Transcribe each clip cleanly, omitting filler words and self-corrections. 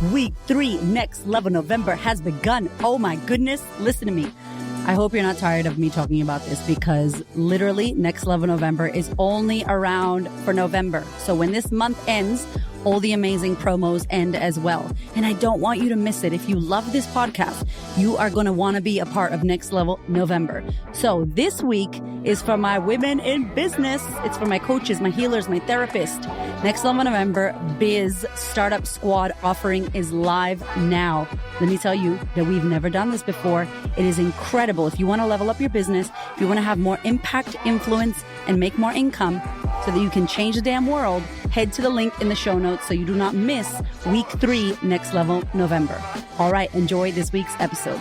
Week 3, Next Level November has begun. Oh my goodness. Listen to me. I hope you're not tired of me talking about this because literally Next Level November is only around for November. So when this month ends, all the amazing promos end as well. And I don't want you to miss it. If you love this podcast, you are going to want to be a part of Next Level November. So this week is for my women in business. It's for my coaches, my healers, my therapists. Next Level November Biz Startup Squad offering is live now. Let me tell you that we've never done this before. It is incredible. If you want to level up your business, if you want to have more impact, influence, and make more income so that you can change the damn world, head to the link in the show notes so you do not miss Week 3, Next Level November. All right, enjoy this week's episode.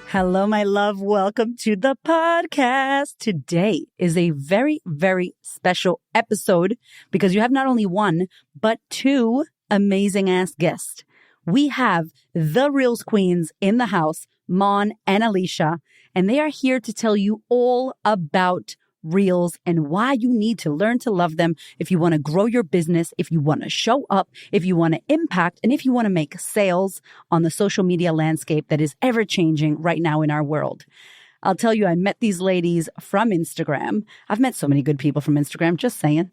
Hello, my love. Welcome to the podcast. Today is a very, very special episode because you have not only one, but two amazing ass guests. We have the Reels Queens in the house, Mon and Alicia, and they are here to tell you all about Reels and why you need to learn to love them if you want to grow your business, if you want to show up, if you want to impact, and if you want to make sales on the social media landscape that is ever changing right now in our world. I'll tell you, I met these ladies from Instagram. I've met so many good people from Instagram, just saying.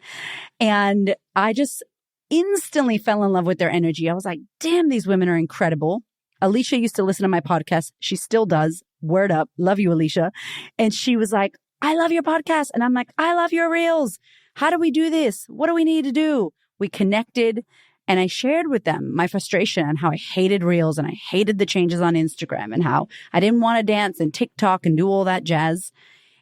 And I just instantly fell in love with their energy. I was like, damn, these women are incredible. Alicia used to listen to my podcast. She still does. Word up. Love you, Alicia. And she was like, I love your podcast. And I'm like, I love your Reels. How do we do this? What do we need to do? We connected and I shared with them my frustration and how I hated Reels and I hated the changes on Instagram and how I didn't want to dance and TikTok and do all that jazz.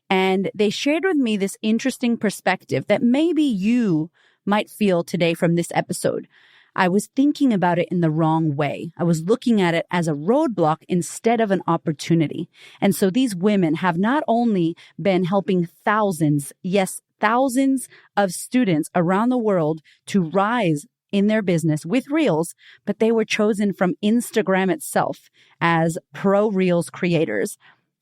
And they shared with me this interesting perspective that maybe you might feel today from this episode. I was thinking about it in the wrong way. I was looking at it as a roadblock instead of an opportunity. And so these women have not only been helping thousands, yes, thousands of students around the world to rise in their business with Reels, but they were chosen from Instagram itself as pro Reels creators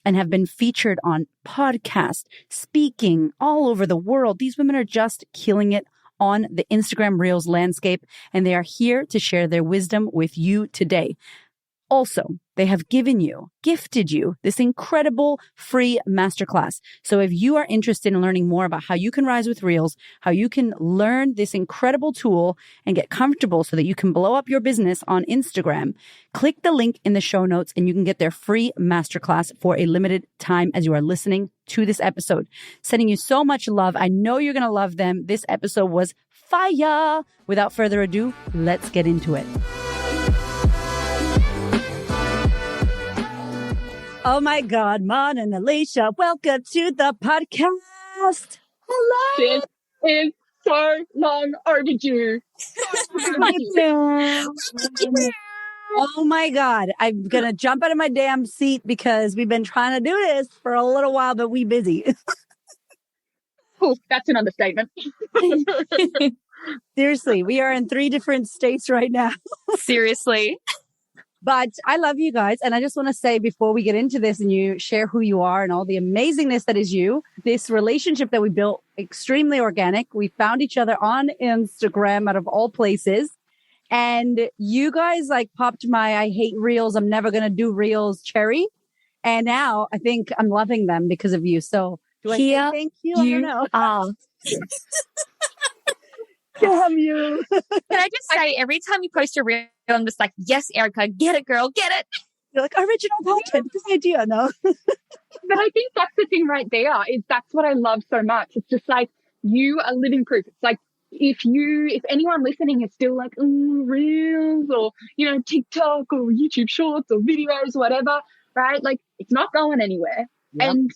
and have been featured on podcasts, speaking all over the world. These women are just killing it on the Instagram Reels landscape, and they are here to share their wisdom with you today. Also, they have gifted you this incredible free masterclass. So if you are interested in learning more about how you can rise with Reels, how you can learn this incredible tool and get comfortable so that you can blow up your business on Instagram, click the link in the show notes and you can get their free masterclass for a limited time as you are listening to this episode. Sending you so much love. I know you're going to love them. This episode was fire. Without further ado, let's get into it. Oh my God, Mon and Alicia, welcome to the podcast. Hello. This is so long overdue. Oh my God, I'm going to jump out of my damn seat because we've been trying to do this for a little while, but we busy. Oh, that's an understatement. Seriously, we are in 3 different states right now. Seriously. But I love you guys. And I just want to say before we get into this and you share who you are and all the amazingness that is you, this relationship that we built, extremely organic. We found each other on Instagram out of all places. And you guys like popped my I hate Reels, I'm never going to do Reels cherry. And now I think I'm loving them because of you. So do I say thank you? I don't know. Damn you. Can I just say, every time you post a reel, I'm just like, yes, Erica, get it, girl, get it. You're like, original content. Good idea, no? But I think that's the thing right there. Is that's what I love so much. It's just like, you are living proof. It's like, if anyone listening is still like, Reels or, TikTok or YouTube shorts or videos, whatever, right? Like, it's not going anywhere. Yep. And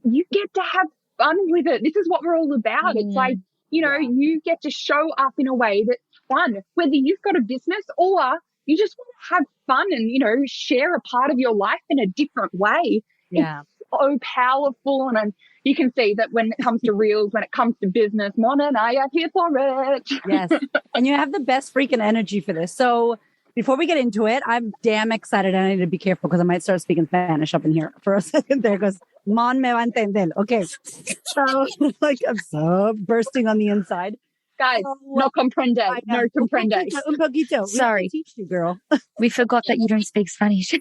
you get to have fun with it. This is what we're all about. It's like, you get to show up in a way that's fun, whether you've got a business or you just want to have fun and, share a part of your life in a different way. Yeah. It's so powerful. And you can see that when it comes to Reels, when it comes to business, Mon and I are here for it. Yes. And you have the best freaking energy for this. So before we get into it, I'm damn excited. I need to be careful because I might start speaking Spanish up in here for a second there because Mon me va a entender. Okay. So, like, I'm so bursting on the inside. Guys, Oh, no comprende. I know. No comprende. Un poquito. We Sorry. have to teach you, girl. We forgot that you don't speak Spanish.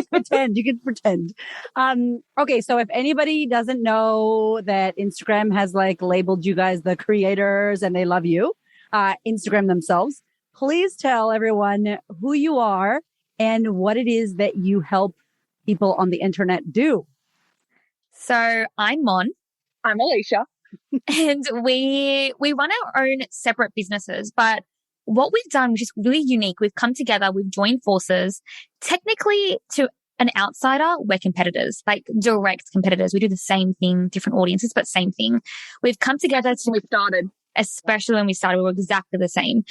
Pretend. You can pretend. Okay. So if anybody doesn't know that Instagram has like labeled you guys the creators and they love you, Instagram themselves, please tell everyone who you are and what it is that you help people on the internet do. So I'm Mon. I'm Alicia. And we run our own separate businesses, but what we've done, which is really unique, we've come together, we've joined forces. Technically, to an outsider, we're competitors, like direct competitors. We do the same thing, different audiences, but same thing. We've come together When we started. especially when we started, we were exactly the same.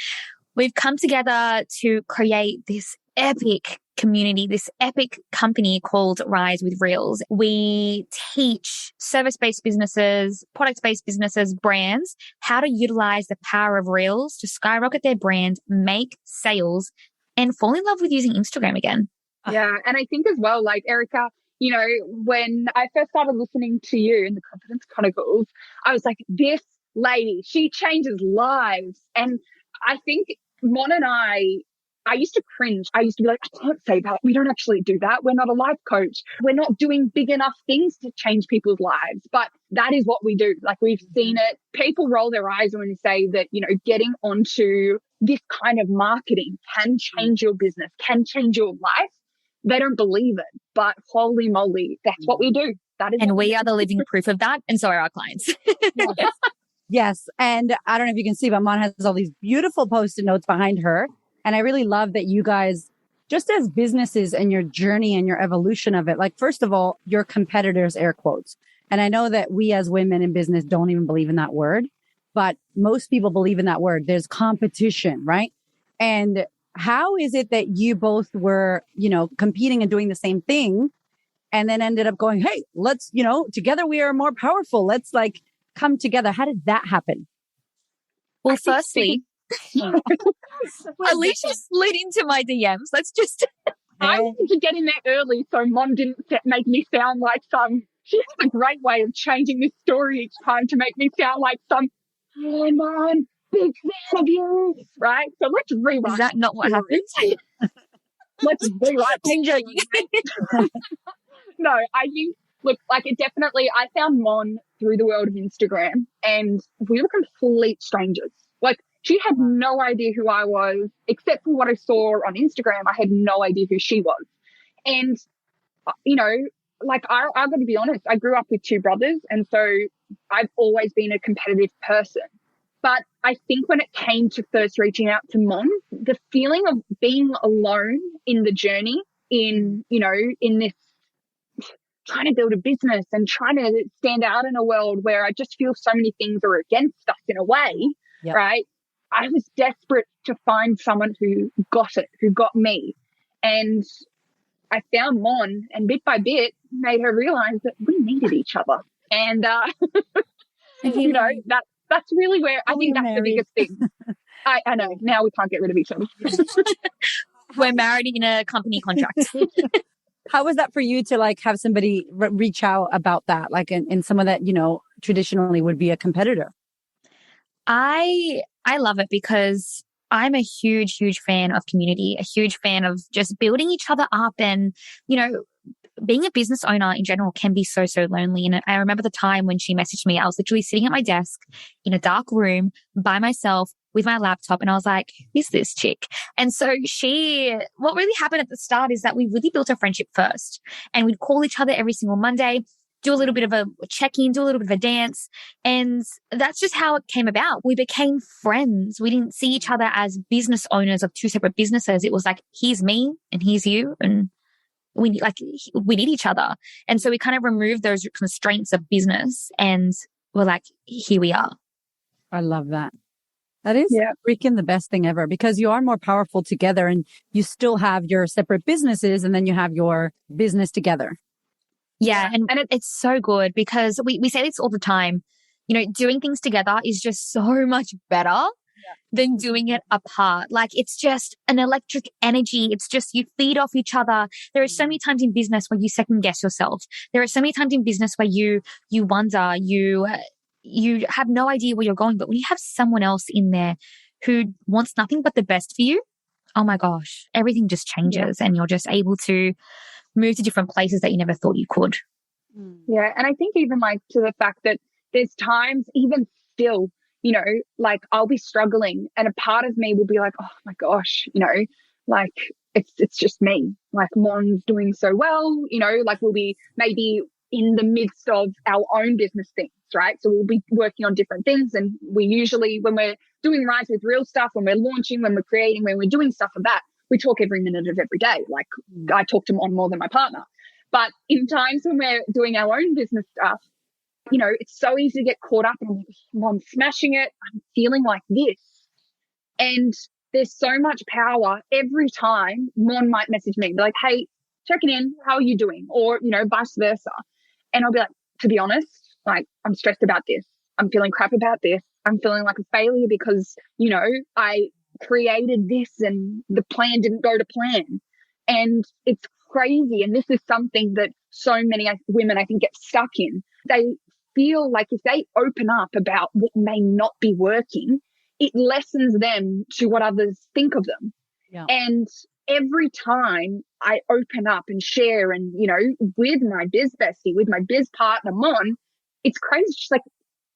We've come together to create this epic community, this epic company called Rise with Reels. We teach service-based businesses, product-based businesses, brands, how to utilize the power of Reels to skyrocket their brand, make sales, and fall in love with using Instagram again. Yeah. And I think as well, like Erica, you know, when I first started listening to you in the Confidence Chronicles, I was like, this lady, she changes lives. And I think Mon and I used to cringe. I used to be like, I can't say that. We don't actually do that. We're not a life coach. We're not doing big enough things to change people's lives. But that is what we do. Like, we've seen it. People roll their eyes when we say that, you know, getting onto this kind of marketing can change your business, can change your life. They don't believe it. But holy moly, that's what we do. That is, And we are the living proof of that. And so are our clients. Yes. And I don't know if you can see, but Mon has all these beautiful post-it notes behind her. And I really love that you guys, just as businesses and your journey and your evolution of it, like, first of all, your competitors, air quotes. And I know that we as women in business don't even believe in that word, but most people believe in that word. There's competition, right? And how is it that you both were, you know, competing and doing the same thing and then ended up going, hey, let's, you know, together we are more powerful. Let's like come together. How did that happen? Well, firstly, Alicia slid into my DMs. Let's just... I wanted to get in there early so Mom didn't make me sound like some... She has a great way of changing this story each time to make me sound like some, oh, Mom, big fan of you, right? So let's rewrite. Is that not what happened? Let's rewrite. I'm joking. No, I think, look, like, it definitely, I found Mon through the world of Instagram and we were complete strangers. Like, she had no idea who I was, except for what I saw on Instagram. I had no idea who she was. And, you know, like, I've got to be honest, I grew up with two brothers. And so I've always been a competitive person. But I think when it came to first reaching out to Mon, the feeling of being alone in the journey, in, you know, in this trying to build a business and trying to stand out in a world where I just feel so many things are against us in a way, Yep. right? I was desperate to find someone who got it, who got me. And I found Mon, and bit by bit made her realize that we needed each other. And, you know, that's really where I think that's the biggest thing. I know. Now we can't get rid of each other. We're married in a company contract. How was that for you to like have somebody reach out about that? Like in someone that, you know, traditionally would be a competitor? I love it because I'm a huge, huge fan of community, a huge fan of just building each other up. And, you know, being a business owner in general can be so, so lonely. And I remember the time when she messaged me, I was literally sitting at my desk in a dark room by myself with my laptop. And I was like, who's this chick? And so what really happened at the start is that we really built a friendship first. And we'd call each other every single Monday, do a little bit of a check-in, do a little bit of a dance. And that's just how it came about. We became friends. We didn't see each other as business owners of two separate businesses. It was like, here's me and here's you. And we need each other. And so we kind of removed those constraints of business and we're like, here we are. I love that. That is Yeah. freaking the best thing ever because you are more powerful together and you still have your separate businesses and then you have your business together. Yeah. And it's so good because we say this all the time, you know, doing things together is just so much better. than doing it apart. Like it's just an electric energy. It's just you feed off each other. There are so many times in business where you second guess yourself. There are so many times in business where you wonder, you have no idea where you're going. But when you have someone else in there who wants nothing but the best for you, oh my gosh, everything just changes and you're just able to move to different places that you never thought you could. Yeah. And I think even like to the fact that there's times even still, you know, like I'll be struggling and a part of me will be like, oh my gosh, you know, like it's just me. Like Mon's doing so well, you know, like we'll be maybe in the midst of our own business things, right? So we'll be working on different things. And we usually, when we're doing Rise with Real stuff, when we're launching, when we're creating, when we're doing stuff like that, we talk every minute of every day. Like I talk to Mon more than my partner. But in times when we're doing our own business stuff, you know, it's so easy to get caught up and I'm smashing it. I'm feeling like this. And there's so much power every time Mon might message me, be like, hey, checking in, how are you doing? Or, you know, vice versa. And I'll be like, to be honest, like I'm stressed about this. I'm feeling crap about this. I'm feeling like a failure because, you know, I created this and the plan didn't go to plan. And it's crazy. And this is something that so many women, I think, get stuck in. They feel like if they open up about what may not be working, it lessens them to what others think of them. Yeah. And every time I open up and share and, you know, with my biz bestie, with my biz partner, Mon, it's crazy. She's like,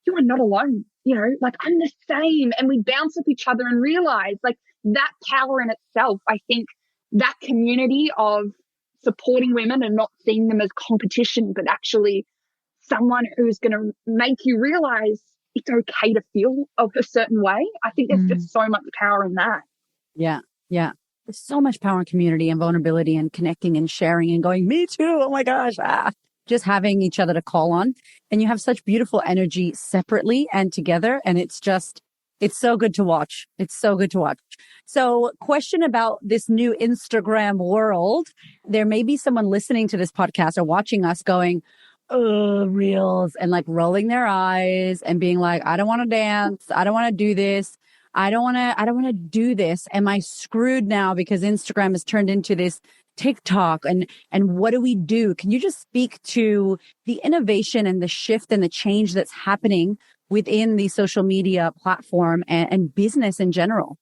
you are not alone. You know, like I'm the same. And we bounce off each other and realize like that power in itself, I think that community of supporting women and not seeing them as competition, but actually someone who's going to make you realize it's okay to feel of a certain way. I think there's just so much power in that. Yeah. Yeah. There's so much power in community and vulnerability and connecting and sharing and going, me too. Oh my gosh. Just having each other to call on. And you have such beautiful energy separately and together. And it's so good to watch. It's so good to watch. So question about this new Instagram world. There may be someone listening to this podcast or watching us going, oh, reels, and like rolling their eyes and being like, I don't want to dance. I don't want to do this. I don't want to do this. Am I screwed now because Instagram has turned into this TikTok and what do we do? Can you just speak to the innovation and the shift and the change that's happening within the social media platform and business in general?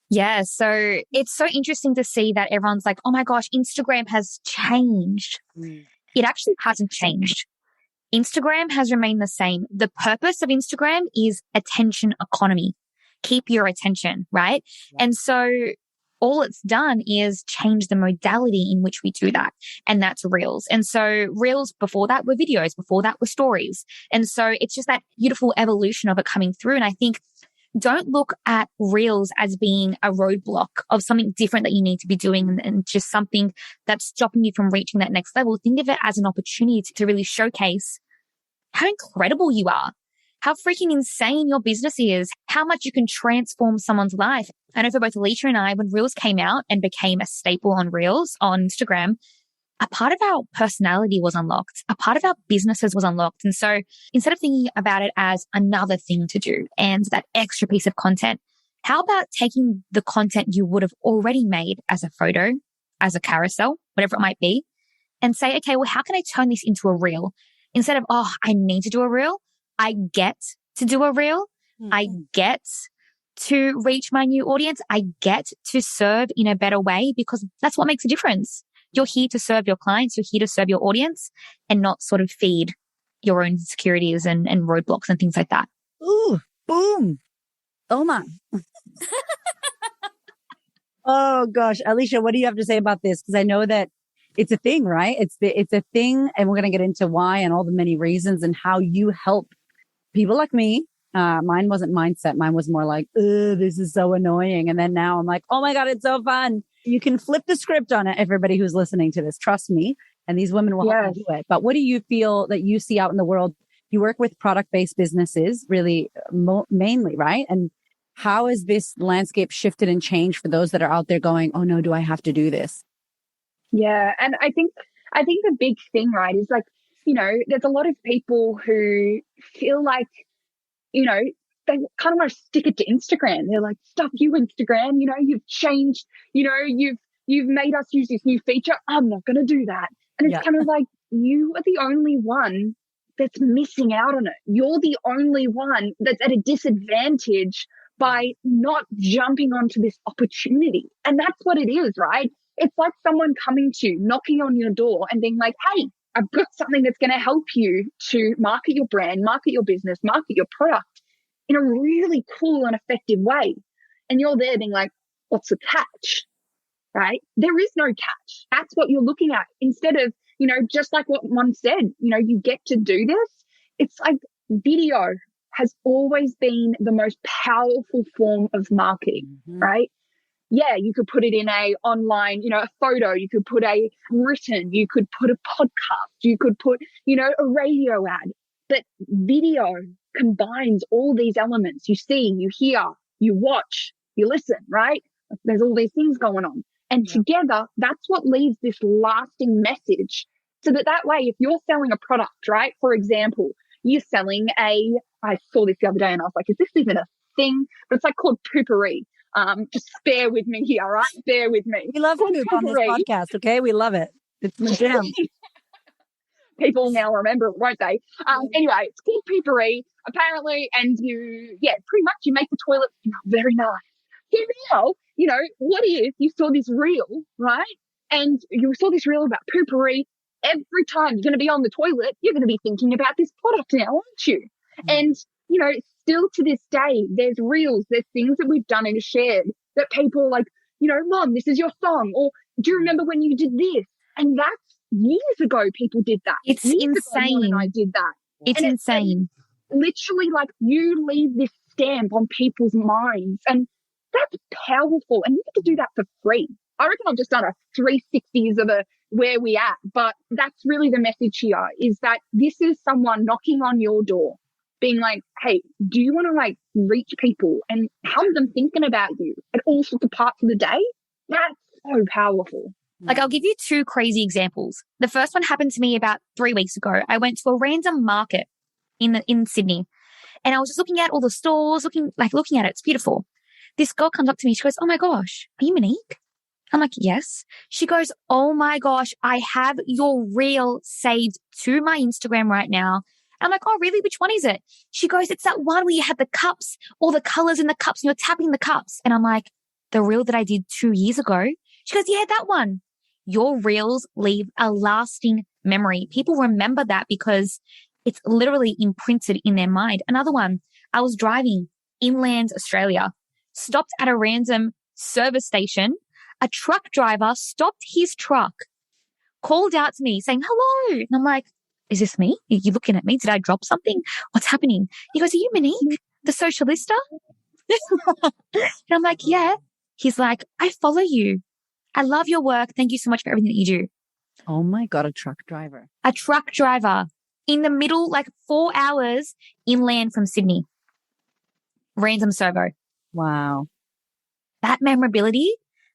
Yeah. So it's so interesting to see that everyone's like, oh my gosh, Instagram has changed. It actually hasn't changed. Instagram has remained the same. The purpose of Instagram is attention economy. Keep your attention, right? Yeah. And so all it's done is change the modality in which we do that. And that's Reels. And so Reels before that were videos, before that were stories. And so it's just that beautiful evolution of it coming through. And I think don't look at Reels as being a roadblock of something different that you need to be doing and just something that's stopping you from reaching that next level. Think of it as an opportunity to really showcase how incredible you are, how freaking insane your business is, how much you can transform someone's life. I know for both Alicia and I, when Reels came out and became a staple on Reels on Instagram, a part of our personality was unlocked. A part of our businesses was unlocked. And so instead of thinking about it as another thing to do and that extra piece of content, how about taking the content you would have already made as a photo, as a carousel, whatever it might be, and say, okay, well, how can I turn this into a reel? Instead of, oh, I need to do a reel, I get to do a reel. I get to reach my new audience. I get to serve in a better way because that's what makes a difference. You're here to serve your clients. You're here to serve your audience and not sort of feed your own insecurities and roadblocks and things like that. Ooh, boom. Oh my. Oh gosh. Alicia, what do you have to say about this? Because I know that it's a thing, right? It's a thing. And we're going to get into why and all the many reasons and how you help people like me. Mine wasn't mindset. Mine was more like, this is so annoying. And then now I'm like, oh my God, it's so fun. You can flip the script on it, everybody who's listening to this. Trust me. And these women will help you do it. But what do you feel that you see out in the world? You work with product-based businesses, really mainly, right? And how has this landscape shifted and changed for those that are out there going, oh no, do I have to do this? Yeah. And I think the big thing, right, is like, you know, there's a lot of people who feel like, you know, they kind of want to stick it to Instagram. They're like, stuff you, Instagram, you know, you've changed, you know, you've made us use this new feature. I'm not going to do that. And it's kind of like, you are the only one that's missing out on it. You're the only one that's at a disadvantage by not jumping onto this opportunity. And that's what it is, right? It's like someone coming to you, knocking on your door and being like, hey, I've got something that's going to help you to market your brand, market your business, market your product in a really cool and effective way. And you're there being like, what's the catch? Right? There is no catch. That's what you're looking at. Instead of, you know, just like what Mom said, you know, you get to do this. It's like video has always been the most powerful form of marketing, right? Yeah, you could put it in a online, you know, a photo, you could put a written, you could put a podcast, you could put, you know, a radio ad. But video combines all these elements. You see, you hear, you watch, you listen, right? There's all these things going on. And together, that's what leaves this lasting message. So that way, if you're selling a product, right? For example, you're selling I saw this the other day and I was like, is this even a thing? But it's like called poopery. Just bear with me here, right? Bear with me. We love poop on this podcast, okay? We love it. It's my jam. People now remember it, won't they? Anyway, it's called poopery, apparently, and pretty much you make the toilet very nice. So now, you know, what if you saw this reel, right? And you saw this reel about poopery. Every time you're going to be on the toilet, you're going to be thinking about this product now, aren't you? And, you know, still to this day, there's reels, there's things that we've done and shared that people are like, you know, Mom, this is your song. Or do you remember when you did this? And that's years ago people did that. It's years insane. Ago, and I did that. It's insane. Literally, like, you leave this stamp on people's minds. And that's powerful. And you get to do that for free. I reckon I've just done a 360s of where we at. But that's really the message here, is that this is someone knocking on your door, being like, hey, do you want to like reach people and have them thinking about you at all sorts of parts of the day? That's so powerful. Like, I'll give you two crazy examples. The first one happened to me about 3 weeks ago. I went to a random market in Sydney, and I was just looking at all the stores, looking at it. It's beautiful. This girl comes up to me. She goes, oh my gosh, are you Monique? I'm like, yes. She goes, oh my gosh, I have your reel saved to my Instagram right now. I'm like, oh, really? Which one is it? She goes, it's that one where you had the cups, all the colors in the cups, and you're tapping the cups. And I'm like, the reel that I did 2 years ago? She goes, yeah, that one. Your reels leave a lasting memory. People remember that because it's literally imprinted in their mind. Another one, I was driving inland Australia, stopped at a random service station. A truck driver stopped his truck, called out to me saying, hello. And I'm like, is this me? Are you looking at me? Did I drop something? What's happening? He goes, are you Monique, the socialista? And I'm like, yeah. He's like, I follow you. I love your work. Thank you so much for everything that you do. Oh my God, a truck driver. A truck driver in the middle, like 4 hours inland from Sydney. Random servo. Wow. That memorability,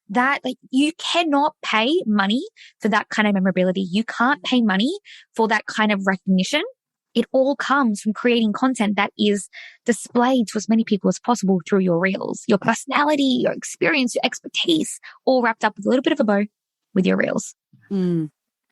that like you cannot pay money for that kind of memorability. You can't pay money for that kind of recognition. It all comes from creating content that is displayed to as many people as possible through your reels, your personality, your experience, your expertise, all wrapped up with a little bit of a bow with your reels.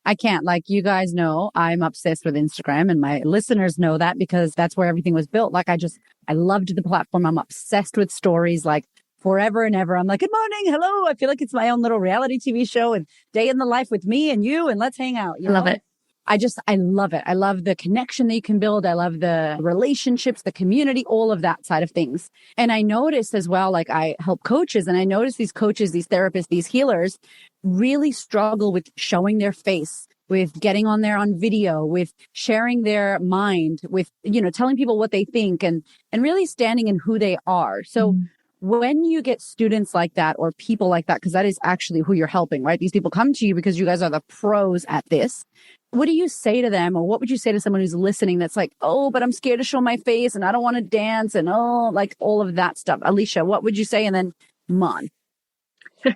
I can't. Like, you guys know, I'm obsessed with Instagram, and my listeners know that because that's where everything was built. Like, I loved the platform. I'm obsessed with stories, like, forever and ever. I'm like, good morning. Hello. I feel like it's my own little reality TV show and day in the life with me and you, and let's hang out. I love it. I love it. I love the connection that you can build. I love the relationships, the community, all of that side of things. And I noticed as well, like, I help coaches, and I noticed these coaches, these therapists, these healers really struggle with showing their face, with getting on there on video, with sharing their mind, with, you know, telling people what they think, and really standing in who they are. So when you get students like that, or people like that, because that is actually who you're helping, right? These people come to you because you guys are the pros at this. What do you say to them, or what would you say to someone who's listening that's like, oh, but I'm scared to show my face and I don't want to dance and like all of that stuff? Alicia, what would you say? And then, Mon. So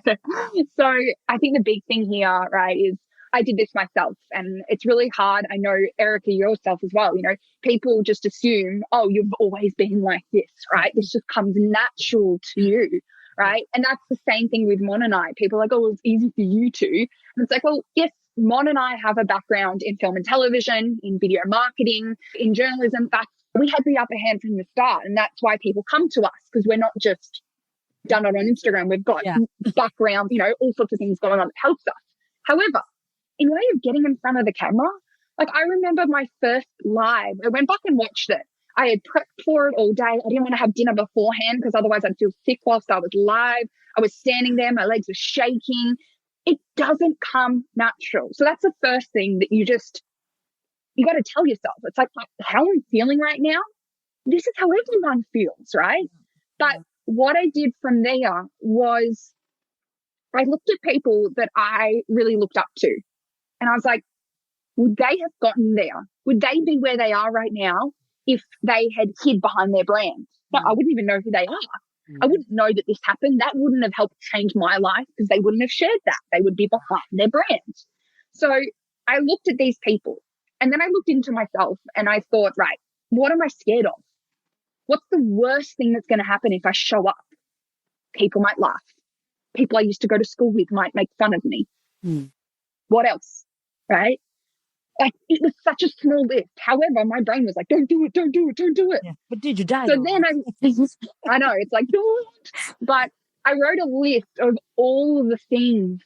I think the big thing here, right, is I did this myself, and it's really hard. I know, Erica, yourself as well, people just assume, oh, you've always been like this, right? This just comes natural to you, right? And that's the same thing with Mon and I. People are like, oh, well, it's easy for you to. And it's like, well, yes, Mon and I have a background in film and television, in video marketing, in journalism. We had the upper hand from the start, and that's why people come to us, because we're not just done it on Instagram. We've got background, all sorts of things going on that helps us. However, in way of getting in front of the camera, like I remember my first live, I went back and watched it. I had prepped for it all day. I didn't want to have dinner beforehand because otherwise I'd feel sick whilst I was live. I was standing there, my legs were shaking. It doesn't come natural. So that's the first thing that you got to tell yourself. It's like how I'm feeling right now, this is how everyone feels, right? But what I did from there was I looked at people that I really looked up to, and I was like, would they have gotten there? Would they be where they are right now if they had hid behind their brand? No, I wouldn't even know who they are. I wouldn't know that this happened. That wouldn't have helped change my life because they wouldn't have shared that. They would be behind their brand. So I looked at these people, and then I looked into myself and I thought, right, what am I scared of? What's the worst thing that's going to happen if I show up? People might laugh. People I used to go to school with might make fun of me. What else? Right? Like, it was such a small list. However, my brain was like, don't do it, don't do it, don't do it. Yeah. But did you die? So then I know, it's like, don't. But I wrote a list of all of the things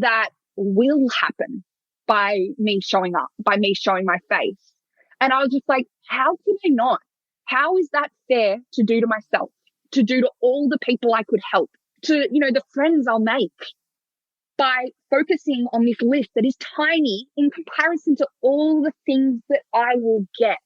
that will happen by me showing up, by me showing my face. And I was just like, how can I not? How is that fair to do to myself, to do to all the people I could help, to, the friends I'll make, by focusing on this list that is tiny in comparison to all the things that I will get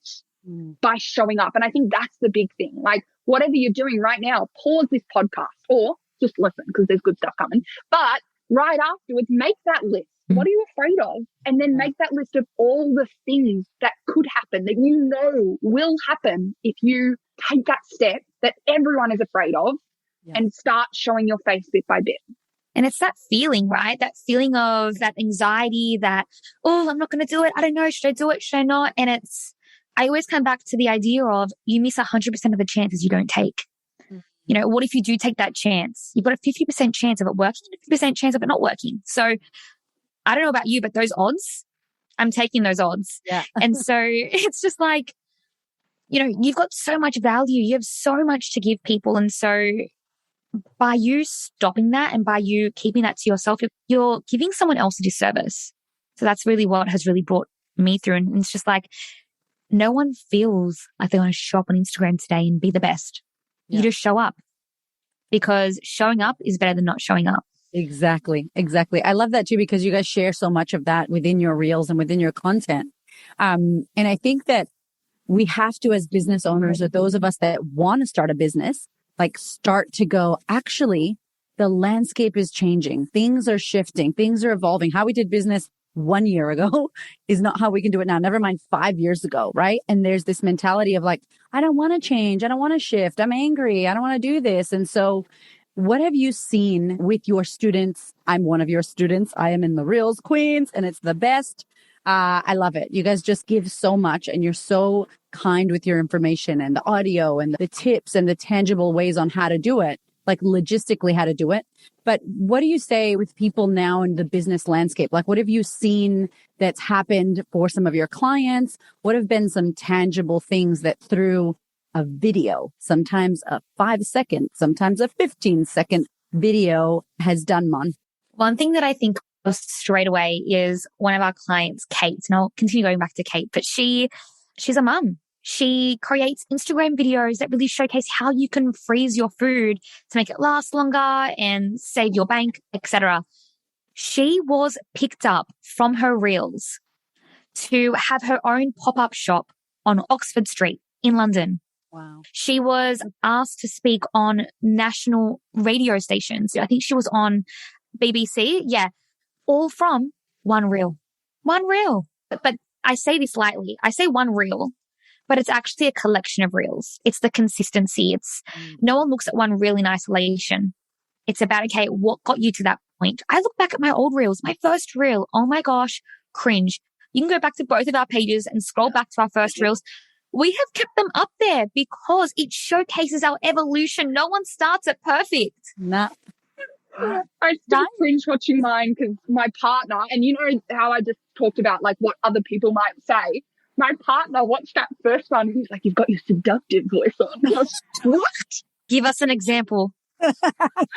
by showing up. And I think that's the big thing. Like, whatever you're doing right now, pause this podcast or just listen because there's good stuff coming. But right afterwards, make that list. What are you afraid of? And then make that list of all the things that could happen, that will happen if you take that step that everyone is afraid of and start showing your face bit by bit. And it's that feeling, right? That feeling of that anxiety that, oh, I'm not going to do it. I don't know. Should I do it? Should I not? And I always come back to the idea of you miss 100% of the chances you don't take. What if you do take that chance? You've got a 50% chance of it working, 50% chance of it not working. So I don't know about you, but those odds, I'm taking those odds. Yeah. And so it's just like, you've got so much value. You have so much to give people. And so by you stopping that and by you keeping that to yourself, you're giving someone else a disservice. So that's really what has really brought me through. And it's just like, no one feels like they want to show up on Instagram today and be the best. Yeah. You just show up, because showing up is better than not showing up. Exactly. I love that too, because you guys share so much of that within your reels and within your content. And I think that we have to, as business owners, or those of us that want to start a business, like start to go, actually, the landscape is changing. Things are shifting. Things are evolving. How we did business 1 year ago is not how we can do it now. Never mind 5 years ago, right? And there's this mentality of like, I don't want to change. I don't want to shift. I'm angry. I don't want to do this. And so what have you seen with your students? I'm one of your students. I am in the Reels Queens, and it's the best. I love it. You guys just give so much, and you're so kind with your information and the audio and the tips and the tangible ways on how to do it, like logistically how to do it. But what do you say with people now in the business landscape? Like, what have you seen that's happened for some of your clients? What have been some tangible things that through a video, sometimes a 5-second, sometimes a 15-second video has done, Mon? One thing that I think of straight away is one of our clients, Kate, and I'll continue going back to Kate, but she's a mum. She creates Instagram videos that really showcase how you can freeze your food to make it last longer and save your bank, etc. She was picked up from her reels to have her own pop-up shop on Oxford Street in London. Wow. She was asked to speak on national radio stations. I think she was on BBC. Yeah. All from one reel. One reel. But I say this lightly. I say one reel, but it's actually a collection of reels. It's the consistency. No one looks at one reel in isolation. It's about, okay, what got you to that point. I look back at my old reels, my first reel. Oh my gosh, cringe. You can go back to both of our pages and scroll back to our first reels. We have kept them up there because it showcases our evolution. No one starts at perfect. Nah. I still cringe watching mine because my partner, and you know how I just talked about like what other people might say. My partner watched that first one and he's like, "You've got your seductive voice on." I was, what? Give us an example. I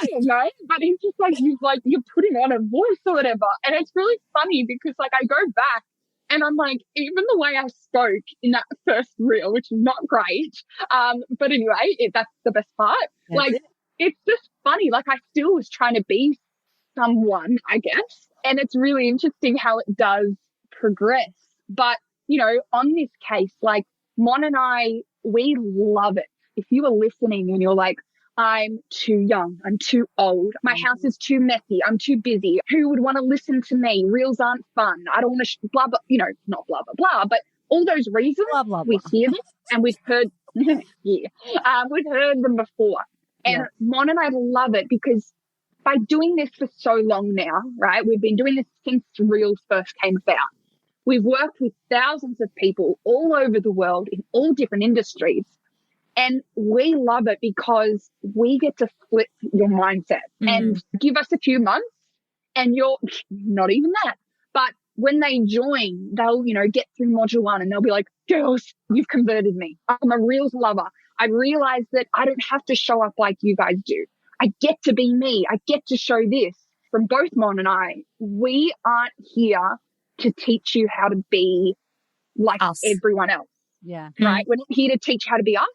don't know, but he's just like, you're putting on a voice or whatever. And it's really funny because like I go back and I'm like, even the way I spoke in that first reel, which is not great. But anyway, that's the best part. That's like, it's just funny. Like I still was trying to be someone, I guess. And it's really interesting how it does progress. But, you know, on this case, like Mon and I, we love it. If you are listening and you're like, I'm too young, I'm too old, my house is too messy, I'm too busy, who would want to listen to me? Reels aren't fun. I don't want to blah, blah, you know, not blah, blah, blah, but all those reasons, blah, blah, blah. We hear them and we've heard, we've heard them before. And Mon and I love it because by doing this for so long now, right, we've been doing this since Reels first came about. We've worked with thousands of people all over the world in all different industries. And we love it because we get to flip your mindset and give us a few months and you're not even that. But when they join, they'll, you know, get through module 1 and they'll be like, girls, you've converted me. I'm a Reels lover. I realize that I don't have to show up like you guys do. I get to be me. I get to show this. From both Mon and I, we aren't here to teach you how to be like everyone else. Yeah. Right? We're not here to teach how to be us.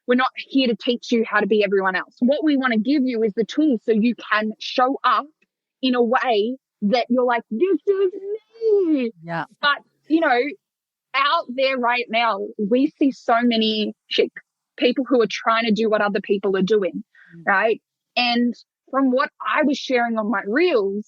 We're not here to teach you how to be everyone else. What we want to give you is the tools so you can show up in a way that you're like, this is me. Yeah. But, you know, out there right now, we see so many people who are trying to do what other people are doing, right? And from what I was sharing on my reels,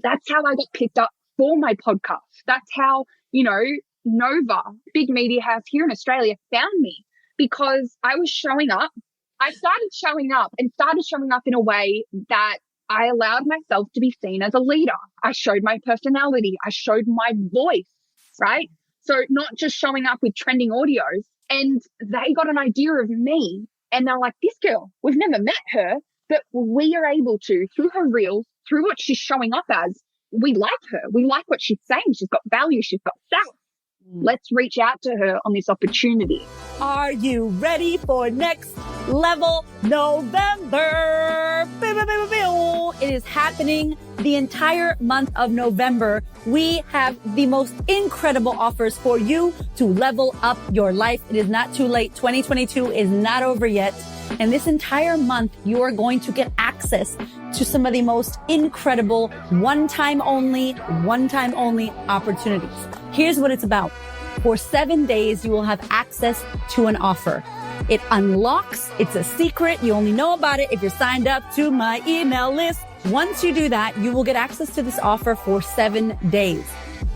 that's how I got picked up for my podcast. That's how, you know, Nova, big media house here in Australia, found me. Because I was showing up. I started showing up in a way that I allowed myself to be seen as a leader. I showed my personality. I showed my voice, right? So not just showing up with trending audios. And they got an idea of me and they're like, this girl, we've never met her, but we are able to, through her reels, through what she's showing up as, we like her. We like what she's saying. She's got value. She's got sass. Let's reach out to her on this opportunity. Are you ready for Next Level November? It is happening the entire month of November. We have the most incredible offers for you to level up your life. It is not too late. 2022 is not over yet. And this entire month, you are going to get access to some of the most incredible one-time only opportunities. Here's what it's about. For 7 days, you will have access to an offer. It unlocks. It's a secret. You only know about it if you're signed up to my email list. Once you do that, you will get access to this offer for 7 days.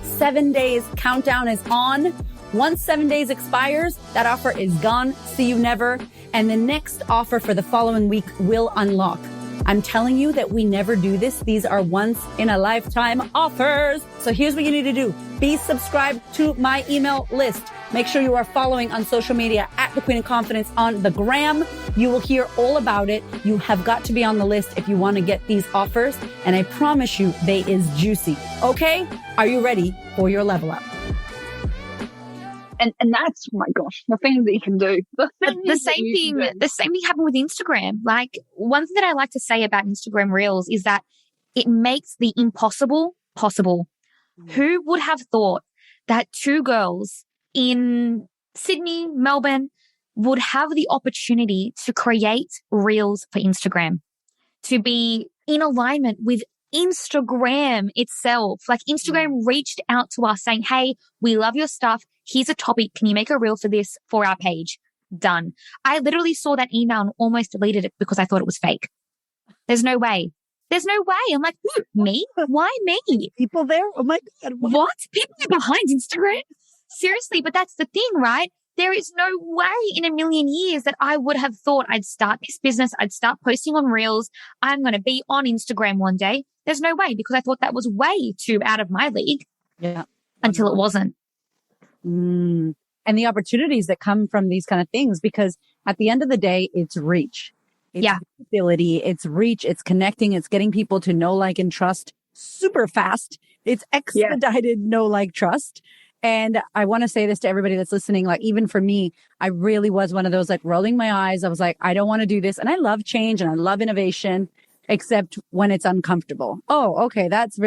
7 days. Countdown is on. Once 7 days expires, that offer is gone. See you never. And the next offer for the following week will unlock. I'm telling you that we never do this. These are once in a lifetime offers. So here's what you need to do. Be subscribed to my email list. Make sure you are following on social media at The Queen of Confidence on the gram. You will hear all about it. You have got to be on the list if you want to get these offers. And I promise you, they is juicy. Okay? Are you ready for your level up? And that's, oh my gosh, the things that you can do. The same thing happened with Instagram. Like, one thing that I like to say about Instagram Reels is that it makes the impossible possible. Who would have thought that two girls in Sydney, Melbourne would have the opportunity to create Reels for Instagram, to be in alignment with Instagram itself? Like, Instagram reached out to us saying, hey, we love your stuff. Here's a topic. Can you make a reel for this for our page? Done. I literally saw that email and almost deleted it because I thought it was fake. There's no way. There's no way. I'm like, me? Why me? People there? Oh my God. What? People are behind Instagram? Seriously, but that's the thing, right? there is no way in a million years that I would have thought I'd start this business. I'd start posting on Reels. I'm going to be on Instagram one day. There's no way, because I thought that was way too out of my league. Yeah. Until it wasn't. And the opportunities that come from these kind of things, because at the end of the day, it's reach. It's visibility, it's reach, it's connecting, it's getting people to know, like, and trust super fast. It's expedited know, like, trust. And I want to say this to everybody that's listening. Like, even for me, I really was one of those, like, rolling my eyes. I was like, I don't want to do this. And I love change and I love innovation, except when it's uncomfortable. Oh, okay. That's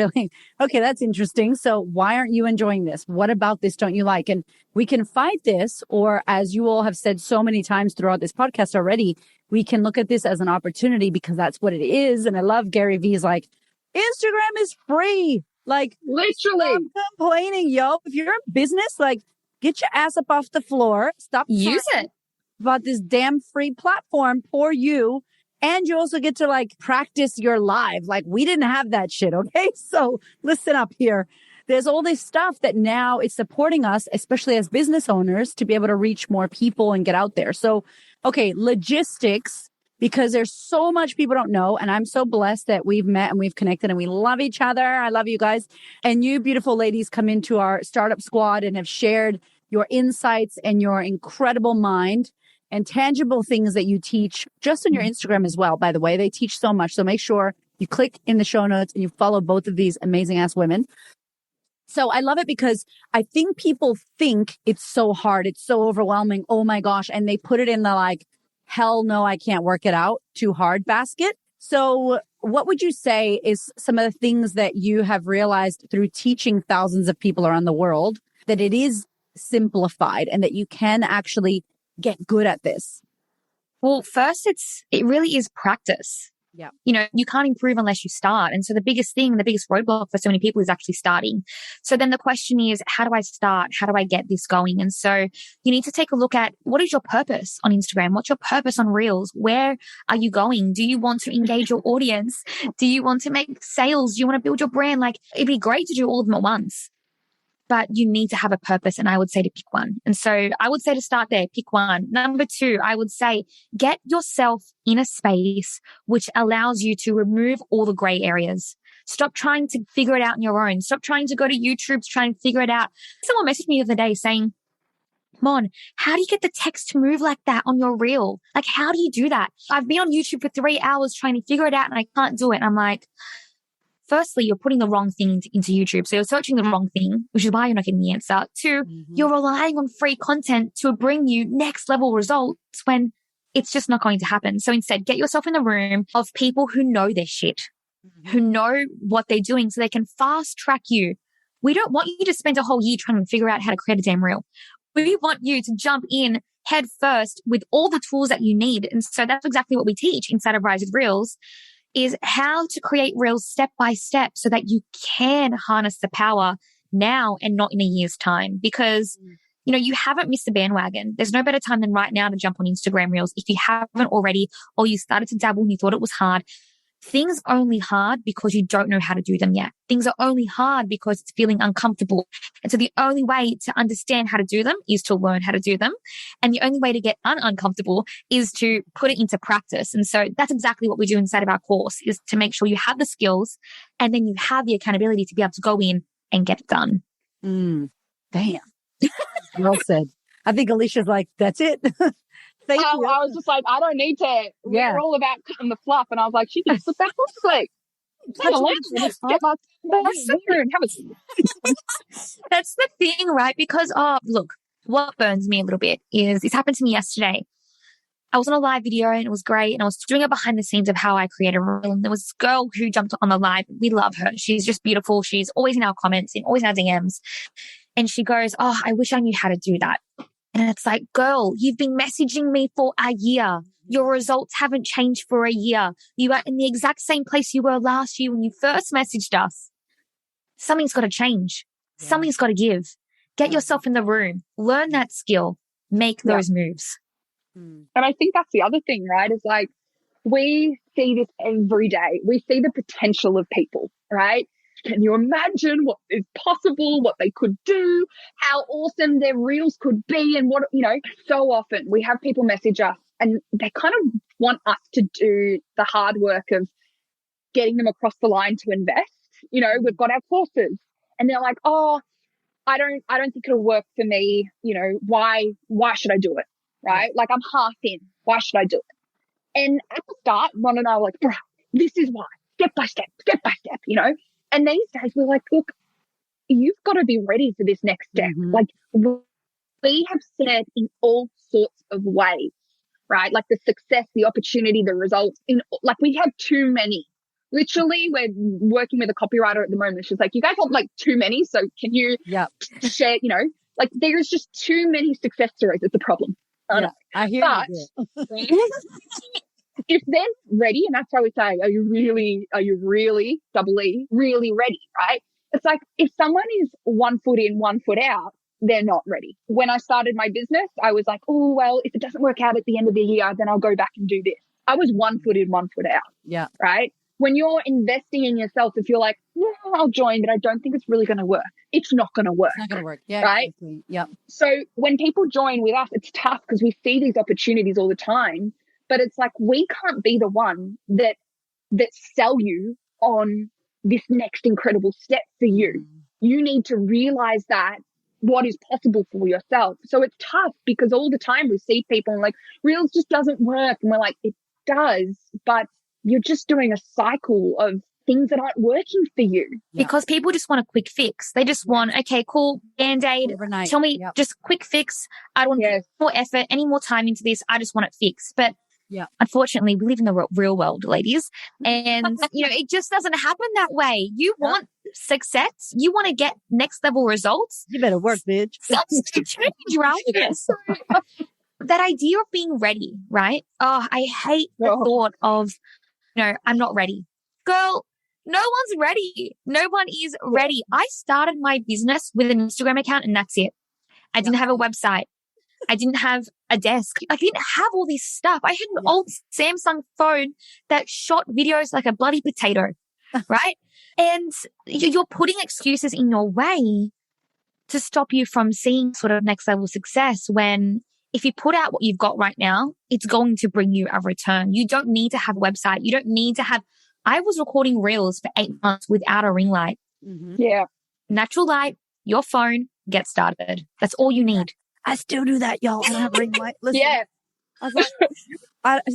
interesting. So why aren't you enjoying this? What about this don't you like? And we can fight this, or as you all have said so many times throughout this podcast already, we can look at this as an opportunity, because that's what it is. And I love Gary Vee's like, Instagram is free. Like, literally, stop complaining, yo. If you're in business, like, get your ass up off the floor. Stop use it about this damn free platform for you. And you also get to, like, practice your live. Like, we didn't have that shit. Okay. So listen up here. There's all this stuff that now is supporting us, especially as business owners, to be able to reach more people and get out there. So, okay, logistics, because there's so much people don't know. And I'm so blessed that we've met and we've connected and we love each other. I love you guys. And you beautiful ladies come into our startup squad and have shared your insights and your incredible mind and tangible things that you teach just on your Instagram as well. By the way, they teach so much. So make sure you click in the show notes and you follow both of these amazing ass women. So I love it, because I think people think it's so hard. It's so overwhelming. Oh my gosh. And they put it in the, like, hell no, I can't work it out, too hard basket. So what would you say is some of the things that you have realized through teaching thousands of people around the world, that it is simplified and that you can actually get good at this? Well, first, it really is practice. Yeah. You know, you can't improve unless you start. And so the biggest roadblock for so many people is actually starting. So then the question is, how do I start? How do I get this going? And so you need to take a look at, what is your purpose on Instagram? What's your purpose on Reels? Where are you going? Do you want to engage your audience? Do you want to make sales? Do you want to build your brand? Like, it'd be great to do all of them at once, but you need to have a purpose. And I would say to pick one. And so I would say to start there, pick one. Number two, I would say get yourself in a space which allows you to remove all the gray areas. Stop trying to figure it out on your own. Stop trying to go to YouTube to try and figure it out. Someone messaged me the other day saying, Mon, how do you get the text to move like that on your reel? Like, how do you do that? I've been on YouTube for 3 hours trying to figure it out and I can't do it. And I'm like, firstly, you're putting the wrong thing into YouTube. So you're searching the wrong thing, which is why you're not getting the answer. Two, you're relying on free content to bring you next level results when it's just not going to happen. So instead, get yourself in the room of people who know their shit, who know what they're doing, so they can fast track you. We don't want you to spend a whole year trying to figure out how to create a damn reel. We want you to jump in head first with all the tools that you need. And so that's exactly what we teach inside of Rise with Reels, is how to create reels step by step so that you can harness the power now and not in a year's time. Because, you know, you haven't missed the bandwagon. There's no better time than right now to jump on Instagram Reels. If you haven't already, or you started to dabble and you thought it was hard, things are only hard because you don't know how to do them yet. Things are only hard because it's feeling uncomfortable. And so the only way to understand how to do them is to learn how to do them. And the only way to get uncomfortable is to put it into practice. And so that's exactly what we do inside of our course, is to make sure you have the skills and then you have the accountability to be able to go in and get it done. Damn. Well said. I think Alicia's like, that's it. Thank you. I was just like, I don't need to. We're all about cutting the fluff. And I was like, she can put that on sleep. That's the thing, right? Because, look, what burns me a little bit is, this happened to me yesterday. I was on a live video and it was great. And I was doing a behind the scenes of how I create a reel. And there was this girl who jumped on the live. We love her. She's just beautiful. She's always in our comments and always in our DMs. And she goes, oh, I wish I knew how to do that. And it's like, girl, you've been messaging me for a year. Your results haven't changed for a year. You are in the exact same place you were last year when you first messaged us. Something's got to change. Yeah. Something's got to give. Get yourself in the room. Learn that skill. Make those moves. And I think that's the other thing, right? Is like, we see this every day. We see the potential of people, right? can you imagine what is possible, what they could do, how awesome their reels could be, and what, so often we have people message us and they kind of want us to do the hard work of getting them across the line to invest. We've got our courses and they're like, oh, I don't think it'll work for me. Why should I do it? Right? Like, I'm half in. Why should I do it? And at the start, Ron and I were like, bro, this is why, step by step, and these days we're like, look, you've got to be ready for this next step. Mm-hmm. Like, we have said in all sorts of ways, right? Like the success, the opportunity, the results, we have too many. Literally, we're working with a copywriter at the moment. She's like, you guys have like too many. So can you share, there is just too many success stories. It's a problem. I hear you. If they're ready, and that's why we say, are you really, double E, really ready, right? It's like, if someone is 1 foot in, 1 foot out, they're not ready. When I started my business, I was like, oh, well, if it doesn't work out at the end of the year, then I'll go back and do this. I was 1 foot in, 1 foot out. Yeah. Right? When you're investing in yourself, if you're like, no, I'll join, but I don't think it's really going to work. It's not going to work. It's not going to work. Yeah. Right? Exactly. Yep. So when people join with us, it's tough because we see these opportunities all the time, but it's like, we can't be the one that sell you on this next incredible step for you. You need to realize that what is possible for yourself. So it's tough because all the time we see people and like, Reels just doesn't work. And we're like, it does, but you're just doing a cycle of things that aren't working for you. Because people just want a quick fix. They just want, okay, cool, Band-Aid. Overnight. Tell me, just quick fix. I don't want more effort, any more time into this. I just want it fixed. But unfortunately, we live in the real world, ladies. And, it just doesn't happen that way. You want success. You want to get next level results. You better work, bitch. Something's to change, right? So, that idea of being ready, right? Oh, I hate the thought of, I'm not ready. Girl, no one's ready. No one is ready. I started my business with an Instagram account and that's it. I didn't have a website. I didn't have a desk. I didn't have all this stuff. I had an old Samsung phone that shot videos like a bloody potato, right? And you're putting excuses in your way to stop you from seeing sort of next level success when if you put out what you've got right now, it's going to bring you a return. You don't need to have a website. You don't need to have, I was recording reels for 8 months without a ring light. Mm-hmm. Yeah. Natural light, your phone, get started. That's all you need. I still do that, y'all. I don't have a ring light. Listen, Yeah.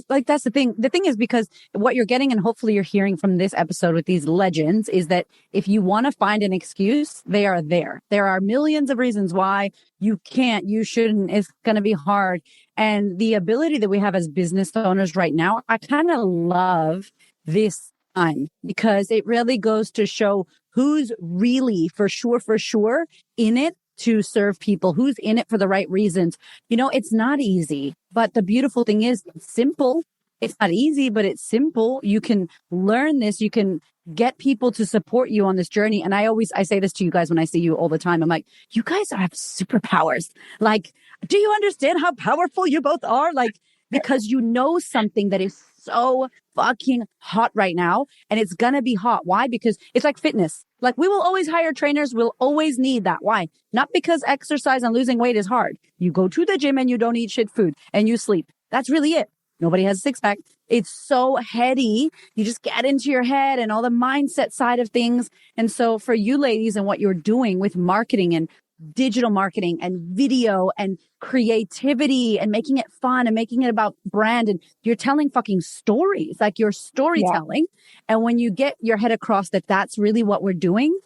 That's the thing. The thing is because what you're getting and hopefully you're hearing from this episode with these legends is that if you want to find an excuse, they are there. There are millions of reasons why you can't, you shouldn't, it's going to be hard. And the ability that we have as business owners right now, I kind of love this time because it really goes to show who's really for sure in it to serve people, who's in it for the right reasons. It's not easy, but the beautiful thing is it's simple. It's not easy, but it's simple. You can learn this. You can get people to support you on this journey. And I say this to you guys when I see you all the time. I'm like, you guys have superpowers. Like, do you understand how powerful you both are? Like, because you know something that is so fucking hot right now. And it's going to be hot. Why? Because it's like fitness. Like we will always hire trainers. We'll always need that. Why? Not because exercise and losing weight is hard. You go to the gym and you don't eat shit food and you sleep. That's really it. Nobody has a six pack. It's so heady. You just get into your head and all the mindset side of things. And so for you ladies and what you're doing with marketing and digital marketing and video and creativity and making it fun and making it about brand, and you're telling fucking stories, like you're storytelling. And when you get your head across that that's really what we're doing,